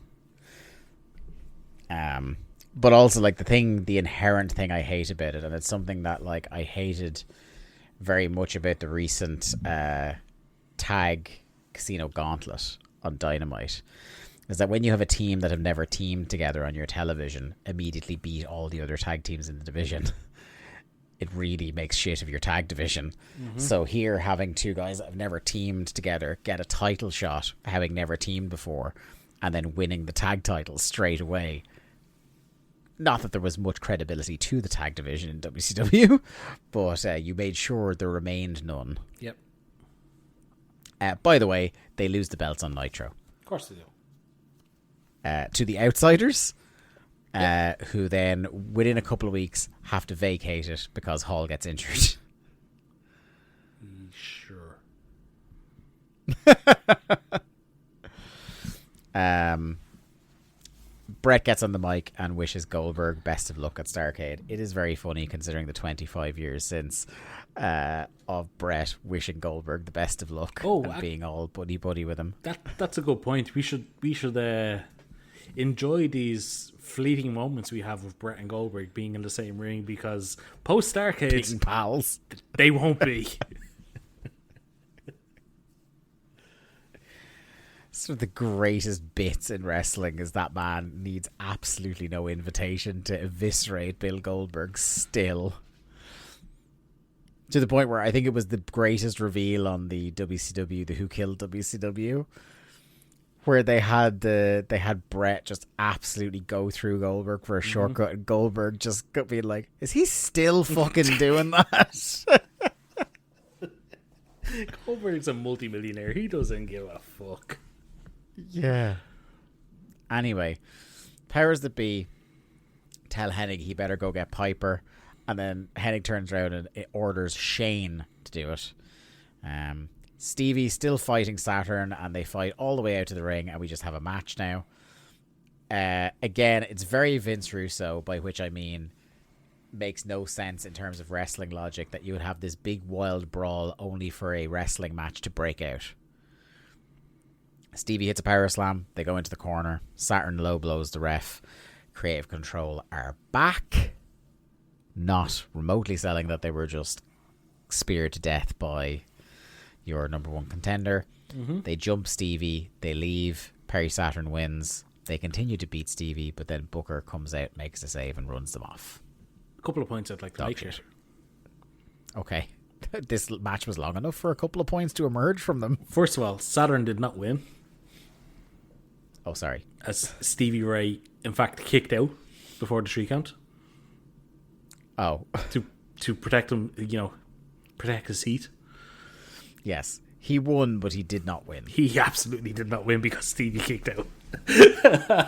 But also, like, the inherent thing I hate about it, and it's something that, like, I hated very much about the recent tag Casino Gauntlet on Dynamite, is that when you have a team that have never teamed together on your television immediately beat all the other tag teams in the division, it really makes shit of your tag division. Mm-hmm. So here, having two guys that have never teamed together get a title shot, having never teamed before, and then winning the tag titles straight away. Not that there was much credibility to the tag division in WCW, but you made sure there remained none. Yep. By the way, they lose the belts on Nitro. Of course they do. To the Outsiders, who then, within a couple of weeks, have to vacate it because Hall gets injured. Sure. Brett gets on the mic and wishes Goldberg best of luck at Starrcade. It is very funny considering the 25 years since of Brett wishing Goldberg the best of luck and being all buddy with him. That's a good point. We should enjoy these fleeting moments we have with Brett and Goldberg being in the same ring, because post Starrcade, being pals, they won't be. Some of the greatest bits in wrestling is that man needs absolutely no invitation to eviscerate Bill Goldberg still. To the point where I think it was the greatest reveal on the WCW, the Who Killed WCW, where they had Brett just absolutely go through Goldberg for a shortcut, and Goldberg just being like, is he still fucking doing that? Goldberg's a multimillionaire. He doesn't give a fuck. Yeah. Anyway, powers that be tell Hennig he better go get Piper, and then Hennig turns around and orders Shane to do it. Stevie's still fighting Saturn, and they fight all the way out to the ring, and we just have a match now. Again, it's very Vince Russo, by which I mean makes no sense in terms of wrestling logic that you would have this big wild brawl only for a wrestling match to break out. Stevie hits a power slam. They go into the corner. Saturn low blows the ref. Creative Control are back. Not remotely selling that they were just speared to death by your number one contender. They jump Stevie. They leave. Perry Saturn wins. They continue to beat Stevie, but then Booker comes out, makes a save, and runs them off. A couple of points I'd like to make here. Okay. This match was long enough for a couple of points to emerge from them. First of all, Saturn did not win. Oh, sorry. As Stevie Ray, in fact, kicked out before the 3 count. Oh. To protect him, protect his seat. Yes. He won, but he did not win. He absolutely did not win because Stevie kicked out.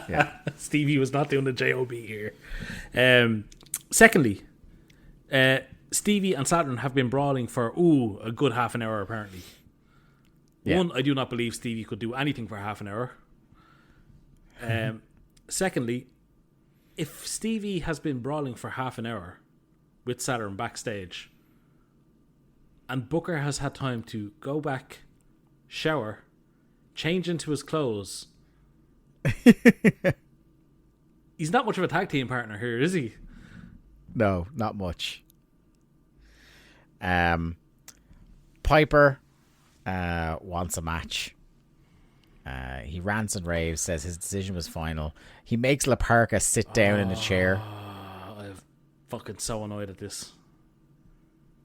Yeah. Stevie was not doing the JOB here. Secondly, Stevie and Saturn have been brawling for, a good half an hour, apparently. Yeah. One, I do not believe Stevie could do anything for half an hour. Secondly, if Stevie has been brawling for half an hour with Saturn backstage, and Booker has had time to go back, shower, change into his clothes, he's not much of a tag team partner here, is he? No, not much. Piper wants a match. He rants and raves, says his decision was final. He makes La Parca sit down in a chair. I'm fucking so annoyed at this.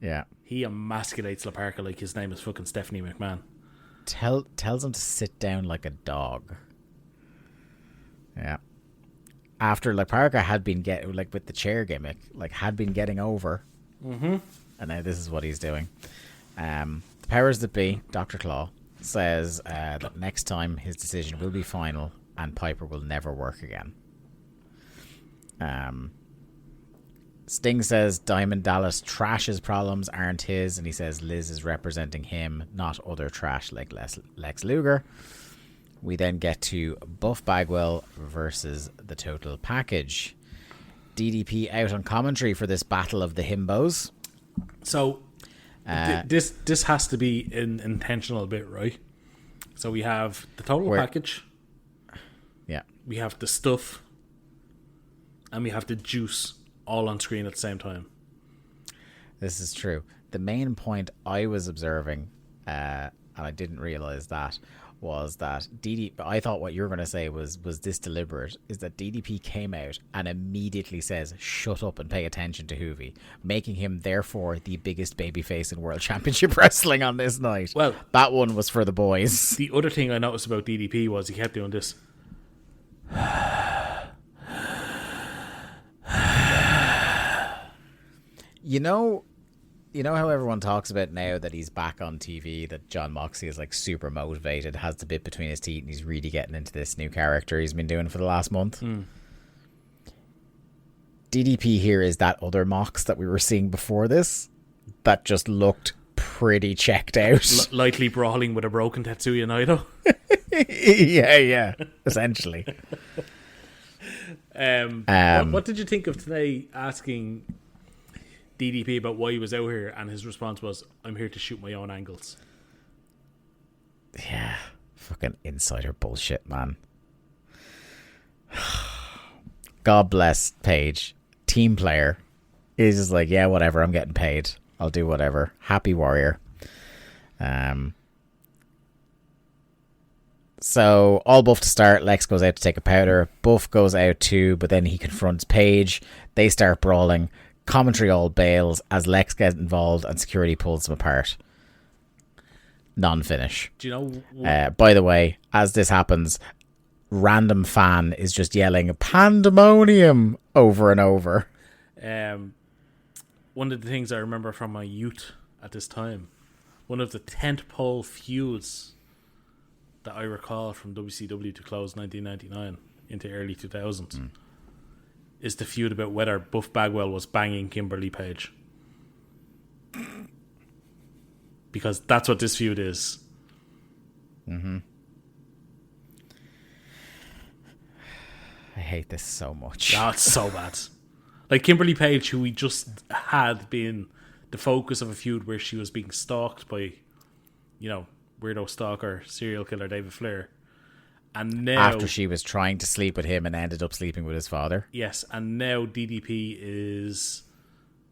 Yeah. He emasculates La Parca like his name is fucking Stephanie McMahon. Tells him to sit down like a dog. Yeah. After La Parca had been with the chair gimmick, had been getting over. And now this is what he's doing. The powers that be, Dr. Claw, says that next time his decision will be final and Piper will never work again. Sting says Diamond Dallas Trash's problems aren't his, and he says Liz is representing him, not other trash like Lex Luger. We then get to Buff Bagwell versus the Total Package. DDP out on commentary for this battle of the himbos. So this has to be an intentional bit, right? So we have the Total Package. Yeah. We have the stuff. And we have the juice all on screen at the same time. This is true. The main point I was observing, and I didn't realize that, was that I thought what you were going to say was this deliberate, is that DDP came out and immediately says, shut up and pay attention to Juvi, making him therefore the biggest babyface in World Championship Wrestling on this night. Well, that one was for the boys. The other thing I noticed about DDP was he kept doing this. You know how everyone talks about now that he's back on TV, that John Moxley is super motivated, has the bit between his teeth, and he's really getting into this new character he's been doing for the last month. DDP here is that other Mox that we were seeing before this that just looked pretty checked out. Lightly brawling with a broken Tetsuya Naito. yeah, essentially. What did you think of today asking DDP about why he was out here, and his response was, "I'm here to shoot my own angles." Yeah, fucking insider bullshit, man. God bless Paige, team player. He's just like, yeah, whatever. I'm getting paid. I'll do whatever. Happy warrior. So all Buff to start. Lex goes out to take a powder. Buff goes out too, but then he confronts Paige. They start brawling. Commentary all bails as Lex gets involved and security pulls them apart. Non-finish. Do you know? By the way, as this happens, random fan is just yelling "Pandemonium" over and over. One of the things I remember from my youth at this time, one of the tentpole feuds that I recall from WCW to close 1999 into early 2000s is the feud about whether Buff Bagwell was banging Kimberly Page. Because that's what this feud is. I hate this so much. Oh, it's so bad. Like Kimberly Page, who we just had been the focus of a feud where she was being stalked by, weirdo stalker, serial killer David Flair. And now, after she was trying to sleep with him and ended up sleeping with his father. Yes, and now DDP is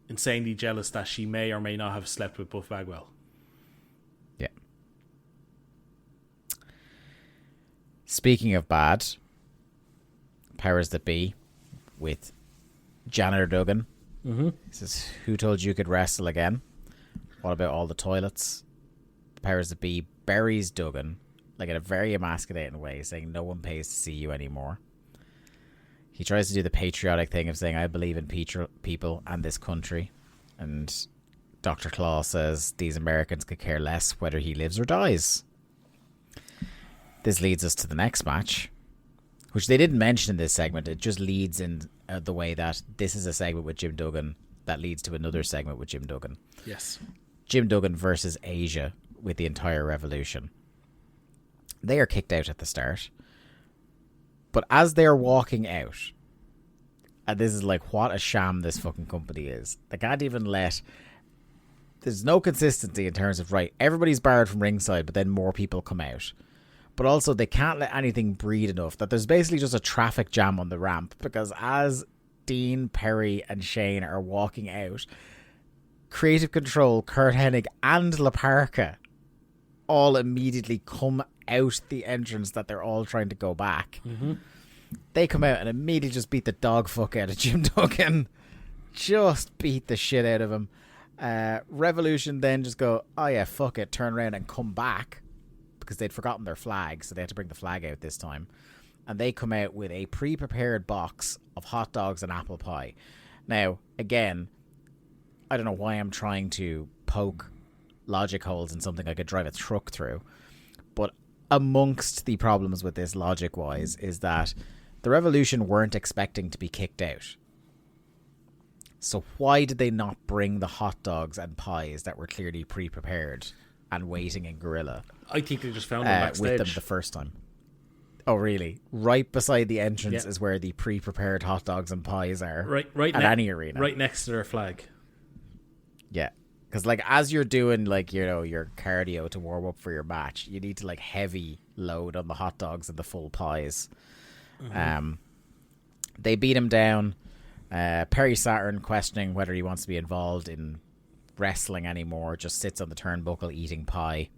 insanely jealous that she may or may not have slept with Buff Bagwell. Yeah. Speaking of bad, powers that be with Janitor Duggan. He says, "Who told you could wrestle again? What about all the toilets?" The powers that be buries Duggan, like in a very emasculating way, saying no one pays to see you anymore. He tries to do the patriotic thing of saying, "I believe in people and this country." And Dr. Claw says these Americans could care less whether he lives or dies. This leads us to the next match, which they didn't mention in this segment. It just leads in the way that this is a segment with Jim Duggan that leads to another segment with Jim Duggan. Yes. Jim Duggan versus Asia with the entire Revolution. They are kicked out at the start. But as they're walking out, and this is like what a sham this fucking company is. They can't even let... There's no consistency in terms of, right, everybody's barred from ringside, but then more people come out. But also they can't let anything breed enough that there's basically just a traffic jam on the ramp, because as Dean, Perry and Shane are walking out, Creative Control, Kurt Hennig and La Parca all immediately come out the entrance that they're all trying to go back. They come out and immediately just beat the dog fuck out of Jim Duggan. Just beat the shit out of him. Revolution then just go, oh yeah, fuck it, turn around and come back, because they'd forgotten their flag, so they had to bring the flag out this time. And they come out with a pre-prepared box of hot dogs and apple pie. Now, again, I don't know why I'm trying to poke logic holes in something I could drive a truck through, but amongst the problems with this logic-wise is that the Revolution weren't expecting to be kicked out. So why did they not bring the hot dogs and pies that were clearly pre-prepared and waiting in Gorilla? I think they just found them backstage with them the first time. Oh, really? Right beside the entrance is where the pre-prepared hot dogs and pies are. Right at any arena. Right next to their flag. Yeah. Because, like, as you're doing, like, your cardio to warm up for your match, you need to, like, heavy load on the hot dogs and the full pies. They beat him down. Perry Saturn, questioning whether he wants to be involved in wrestling anymore, just sits on the turnbuckle eating pie.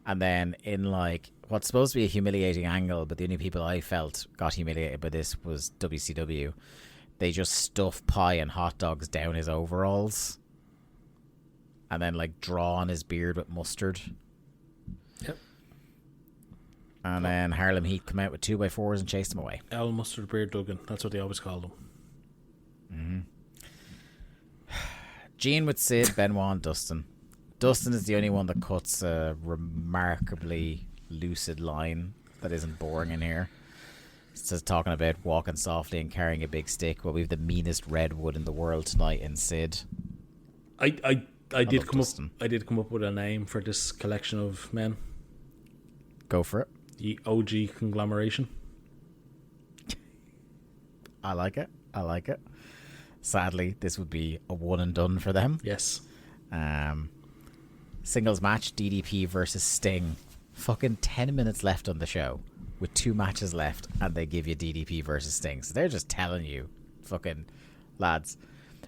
And then in, like, what's supposed to be a humiliating angle, but the only people I felt got humiliated by this was WCW. They just stuff pie and hot dogs down his overalls and then, like, draw on his beard with mustard. Yep. And then Harlem Heat come out with 2x4s and chased him away. Al Mustard Beard Duggan, that's what they always called him. Gene with Sid, Benoit and Dustin. Dustin is the only one that cuts a remarkably lucid line that isn't boring in here. It's just talking about walking softly and carrying a big stick. Well, we have the meanest redwood in the world tonight in Sid. I did come up with a name for this collection of men. Go for it. The OG conglomeration. I like it. Sadly, this would be a one and done for them. Yes. Singles match, DDP versus Sting. Fucking 10 minutes left on the show with 2 matches left, and they give you DDP versus Sting. So they're just telling you, fucking lads,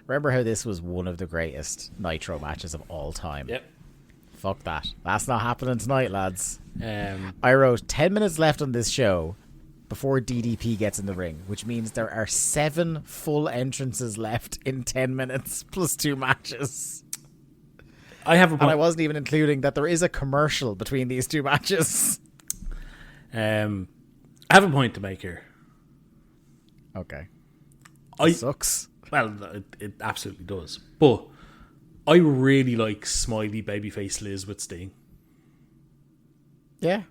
remember how this was one of the greatest Nitro matches of all time? Yep. Fuck that. That's not happening tonight, lads. I wrote 10 minutes left on this show before DDP gets in the ring, which means there are 7 full entrances left in 10 minutes plus 2 matches. I have a point. And I wasn't even including that there is a commercial between these 2 matches. I have a point to make here. Okay. It sucks. Well, it absolutely does. But I really like smiley babyface Liz with Sting. Yeah.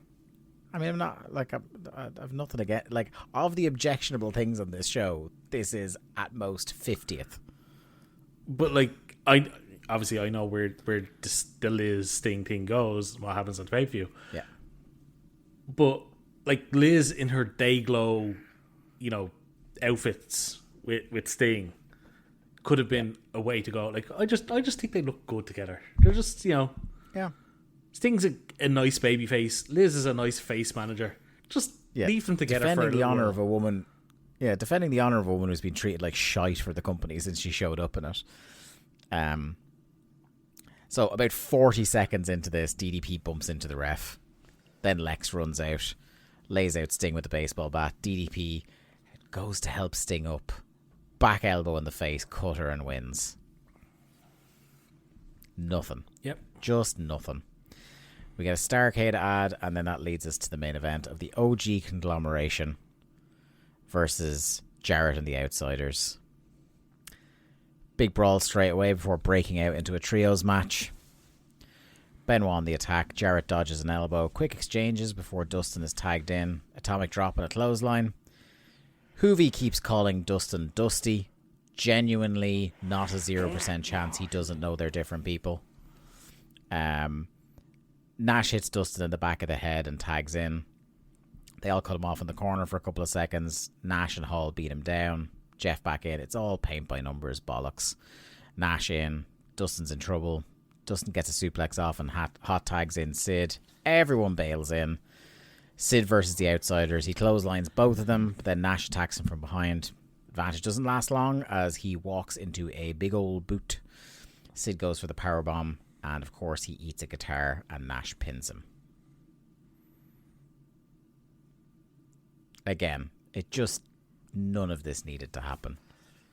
I mean, I'm not, like, I've nothing against, like, of the objectionable things on this show, this is at most 50th. But, like, obviously I know where the Liz Sting thing goes, what happens on the pay-per-view. Yeah. But, like, Liz in her day glow, outfits with Sting could have been a way to go. Like, I just think they look good together. They're just, Yeah. Sting's a nice baby face. Liz is a nice face manager. Just leave them together defending for the honor while. of a woman. Yeah, defending the honor of a woman who's been treated like shite for the company since she showed up in it. So about 40 seconds into this, DDP bumps into the ref. Then Lex runs out, lays out Sting with the baseball bat. DDP goes to help Sting up. Back elbow in the face, cutter, and wins. Nothing. Yep. Just nothing. We get a Starrcade ad, and then that leads us to the main event of the OG conglomeration versus Jarrett and the Outsiders. Big brawl straight away before breaking out into a trios match. Benoit on the attack. Jarrett dodges an elbow. Quick exchanges before Dustin is tagged in. Atomic drop and a clothesline. Juvi keeps calling Dustin Dusty. Genuinely not a 0% chance he doesn't know they're different people. Nash hits Dustin in the back of the head and tags in. They all cut him off in the corner for a couple of seconds. Nash and Hall beat him down. Jeff back in. It's all paint by numbers bollocks. Nash in. Dustin's in trouble. Dustin gets a suplex off and hot tags in Sid. Everyone bails in. Sid versus the Outsiders. He clotheslines both of them, but then Nash attacks him from behind. Advantage doesn't last long as he walks into a big old boot. Sid goes for the powerbomb, and of course he eats a guitar and Nash pins him. Again, none of this needed to happen.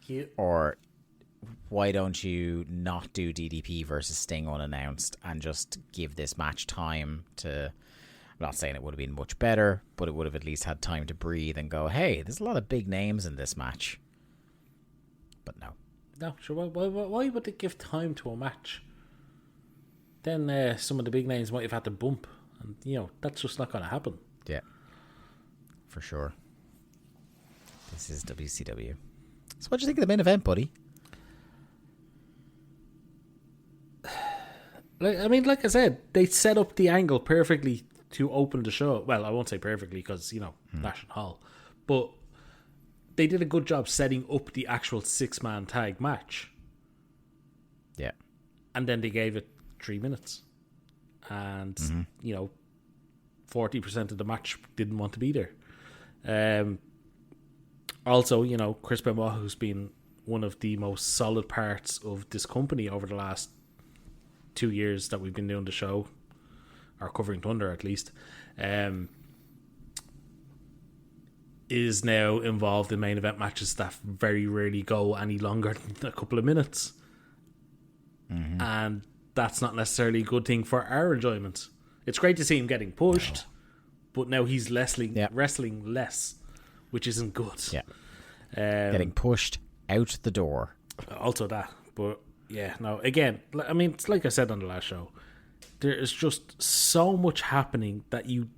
Yeah. Or why don't you not do DDP versus Sting unannounced and just give this match time to... I'm not saying it would have been much better, but it would have at least had time to breathe and go, hey, there's a lot of big names in this match. But no. No, sure. Why would they give time to a match? Then some of the big names might have had to bump. And, that's just not going to happen. Yeah. For sure. This is WCW. So what do you think of the main event, buddy? Like I said, they set up the angle perfectly to open the show. Well, I won't say perfectly because, Nash and Hall. But they did a good job setting up the actual 6-man tag match. Yeah. And then they gave it 3 minutes. And, 40% of the match didn't want to be there. Also, Chris Benoit, who's been one of the most solid parts of this company over the last 2 years that we've been doing the show, or covering Thunder at least, is now involved in main event matches that very rarely go any longer than a couple of minutes. Mm-hmm. And that's not necessarily a good thing for our enjoyment. It's great to see him getting pushed, but now he's wrestling less, which isn't good. Yeah. Getting pushed out the door. Also that. But yeah, no, again, it's like I said on the last show, there is just so much happening that in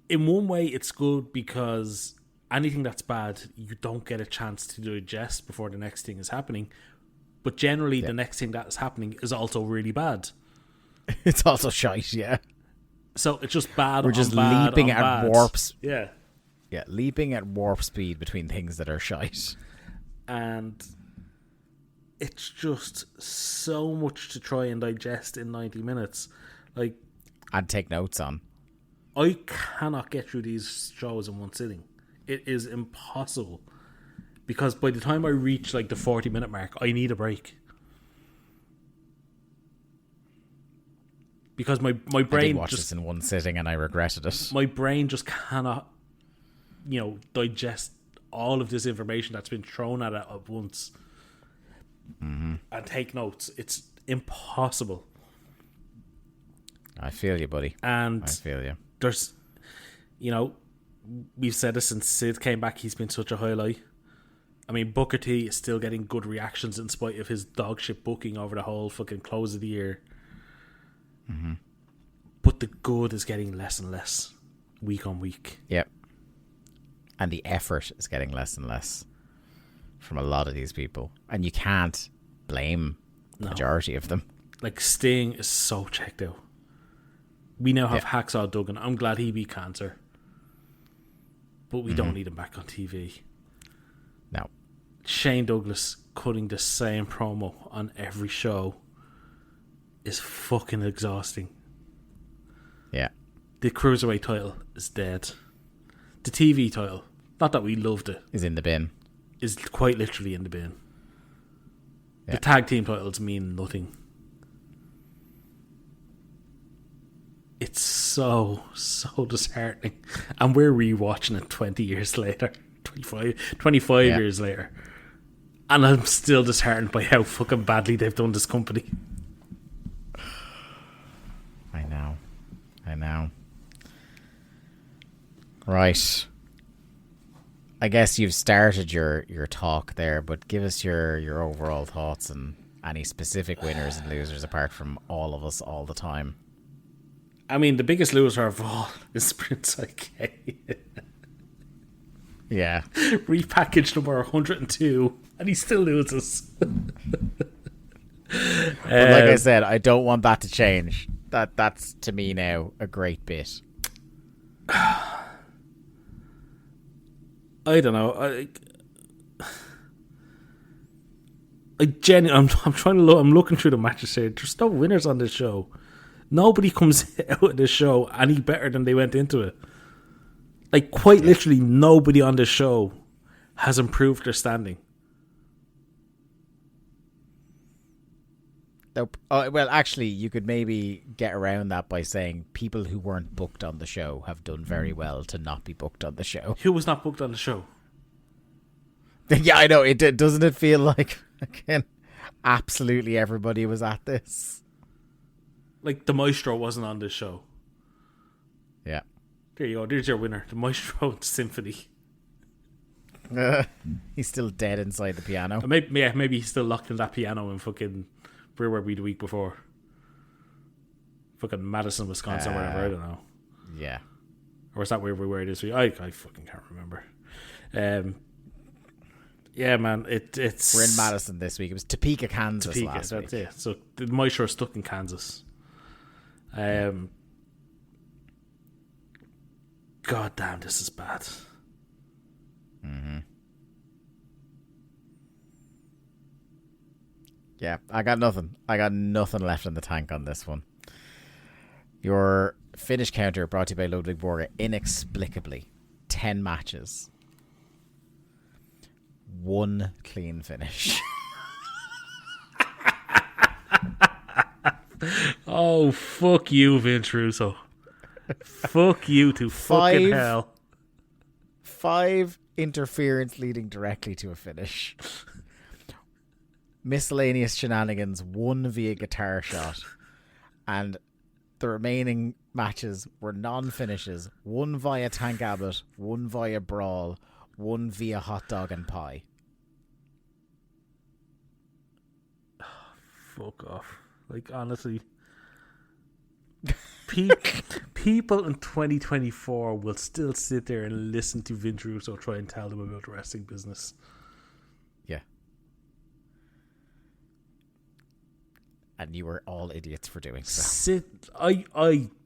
one way it's good because anything that's bad, you don't get a chance to digest before the next thing is happening. But generally, the next thing that is happening is also really bad. It's also shite, yeah. So it's just bad. We're just leaping at warps. Yeah. Yeah, leaping at warp speed between things that are shite. And it's just so much to try and digest in 90 minutes. Like, And take notes on. I cannot get through these shows in one sitting. It is impossible. Because by the time I reach like the 40-minute mark, I need a break. Because my brain I did watch just this in one sitting and I regretted it. my brain just cannot, digest all of this information that's been thrown at it at once and take notes. It's impossible. I feel you, buddy. And I feel you. there's, we've said this since Sid came back. He's been such a highlight. I mean, Booker T is still getting good reactions in spite of his dog shit booking over the whole fucking close of the year. Mm-hmm. But the good is getting less and less week on week. Yep. And the effort is getting less and less from a lot of these people. And you can't blame the majority of them. Like, Sting is so checked out. We now have Hacksaw Duggan. I'm glad he beat cancer. But we don't need him back on TV. No. Shane Douglas cutting the same promo on every show is fucking exhausting. Yeah. The Cruiserweight title is dead. The TV title, not that we loved it, Is in the bin. is quite literally in the bin. Yeah. The tag team titles mean nothing. It's so disheartening. And we're rewatching it 20 years later. 25 Yeah. years later. And I'm still disheartened by how fucking badly they've done this company. I know. Right. I guess you've started your talk there, but give us your overall thoughts and any specific winners and losers apart from all of us all the time. I mean, the biggest loser of all is Prince IK. Yeah. Repackaged number 102, and he still loses. But like I said, I don't want that to change. That's to me now a great bit. I don't know. I'm trying to look. I'm looking through the matches here. There's no winners on this show. Nobody comes out of this show any better than they went into it. Like, quite literally, nobody on this show has improved their standing. Nope. Oh, well, actually, you could maybe get around that by saying people who weren't booked on the show have done very well to not be booked on the show. Who was not booked on the show? Yeah, I know. Doesn't it feel like, again, absolutely everybody was at this? Like, the Maestro wasn't on this show. Yeah. There you go. There's your winner. The Maestro Symphony. He's still dead inside the piano. Maybe he's still locked in that piano in fucking... Where were we the week before? Fucking Madison, Wisconsin, or whatever. I don't know. Yeah. Or was that where we were this week? I fucking can't remember. Yeah, man. It's We're in Madison this week. It was Topeka, Kansas last that's week. it. So the Maestro stuck in Kansas. God damn, this is bad. Mm-hmm. Yeah, I got nothing. Left in the tank on this one. Your finish counter brought to you by Ludwig Borger. Inexplicably, 10 matches. 1 clean finish. Oh, fuck you, Vince Russo. Fuck you to fucking hell. 5 interference leading directly to a finish. Miscellaneous shenanigans, 1 via guitar shot, and the remaining matches were non-finishes, 1 via Tank Abbott, 1 via Brawl, 1 via Hot Dog and Pie. Fuck off. Like, honestly, people in 2024 will still sit there and listen to Vince Russo try and tell them about the wrestling business. Yeah. And you were all idiots for doing so. I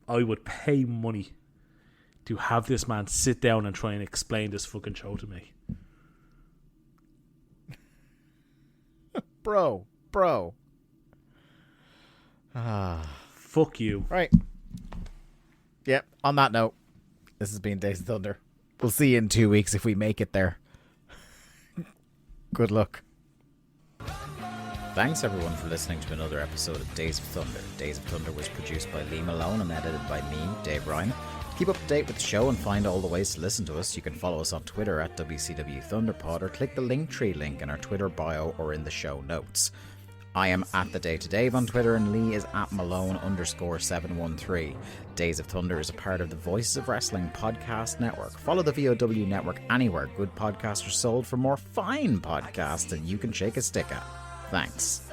would pay money to have this man sit down and try and explain this fucking show to me. Bro. Fuck you. Right. Yep, on that note, this has been Days of Thunder. We'll see you in 2 weeks if we make it there. Good luck. Thanks everyone for listening to another episode of Days of Thunder. Days of Thunder was produced by Lee Malone and edited by me, Dave Ryan. To keep up to date with the show and find all the ways to listen to us, you can follow us on Twitter at WCW Thunderpod or click the Linktree link in our Twitter bio or in the show notes. I am at The Day to Dave on Twitter and Lee is at Malone_713. Days of Thunder is a part of the Voices of Wrestling podcast network. Follow the VOW network anywhere good podcasts are sold for more fine podcasts than you can shake a stick at. Thanks.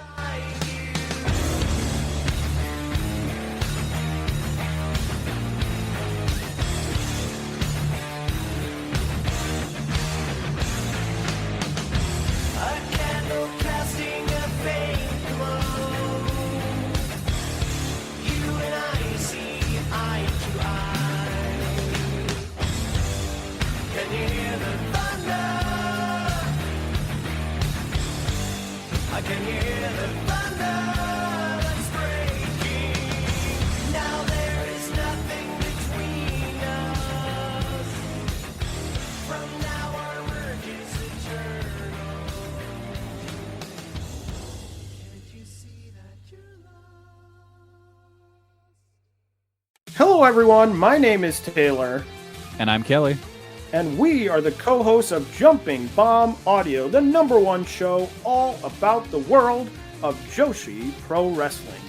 Hello everyone, my name is Taylor. And I'm Kelly. And we are the co-hosts of Jumping Bomb Audio, the #1 show all about the world of Joshi Pro Wrestling.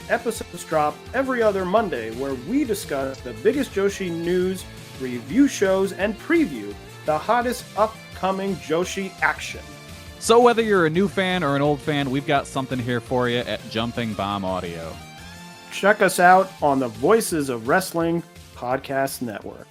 Episodes drop every other Monday where we discuss the biggest Joshi news, review shows, and preview the hottest upcoming Joshi action. So whether you're a new fan or an old fan, we've got something here for you at Jumping Bomb Audio. Check us out on the Voices of Wrestling podcast network.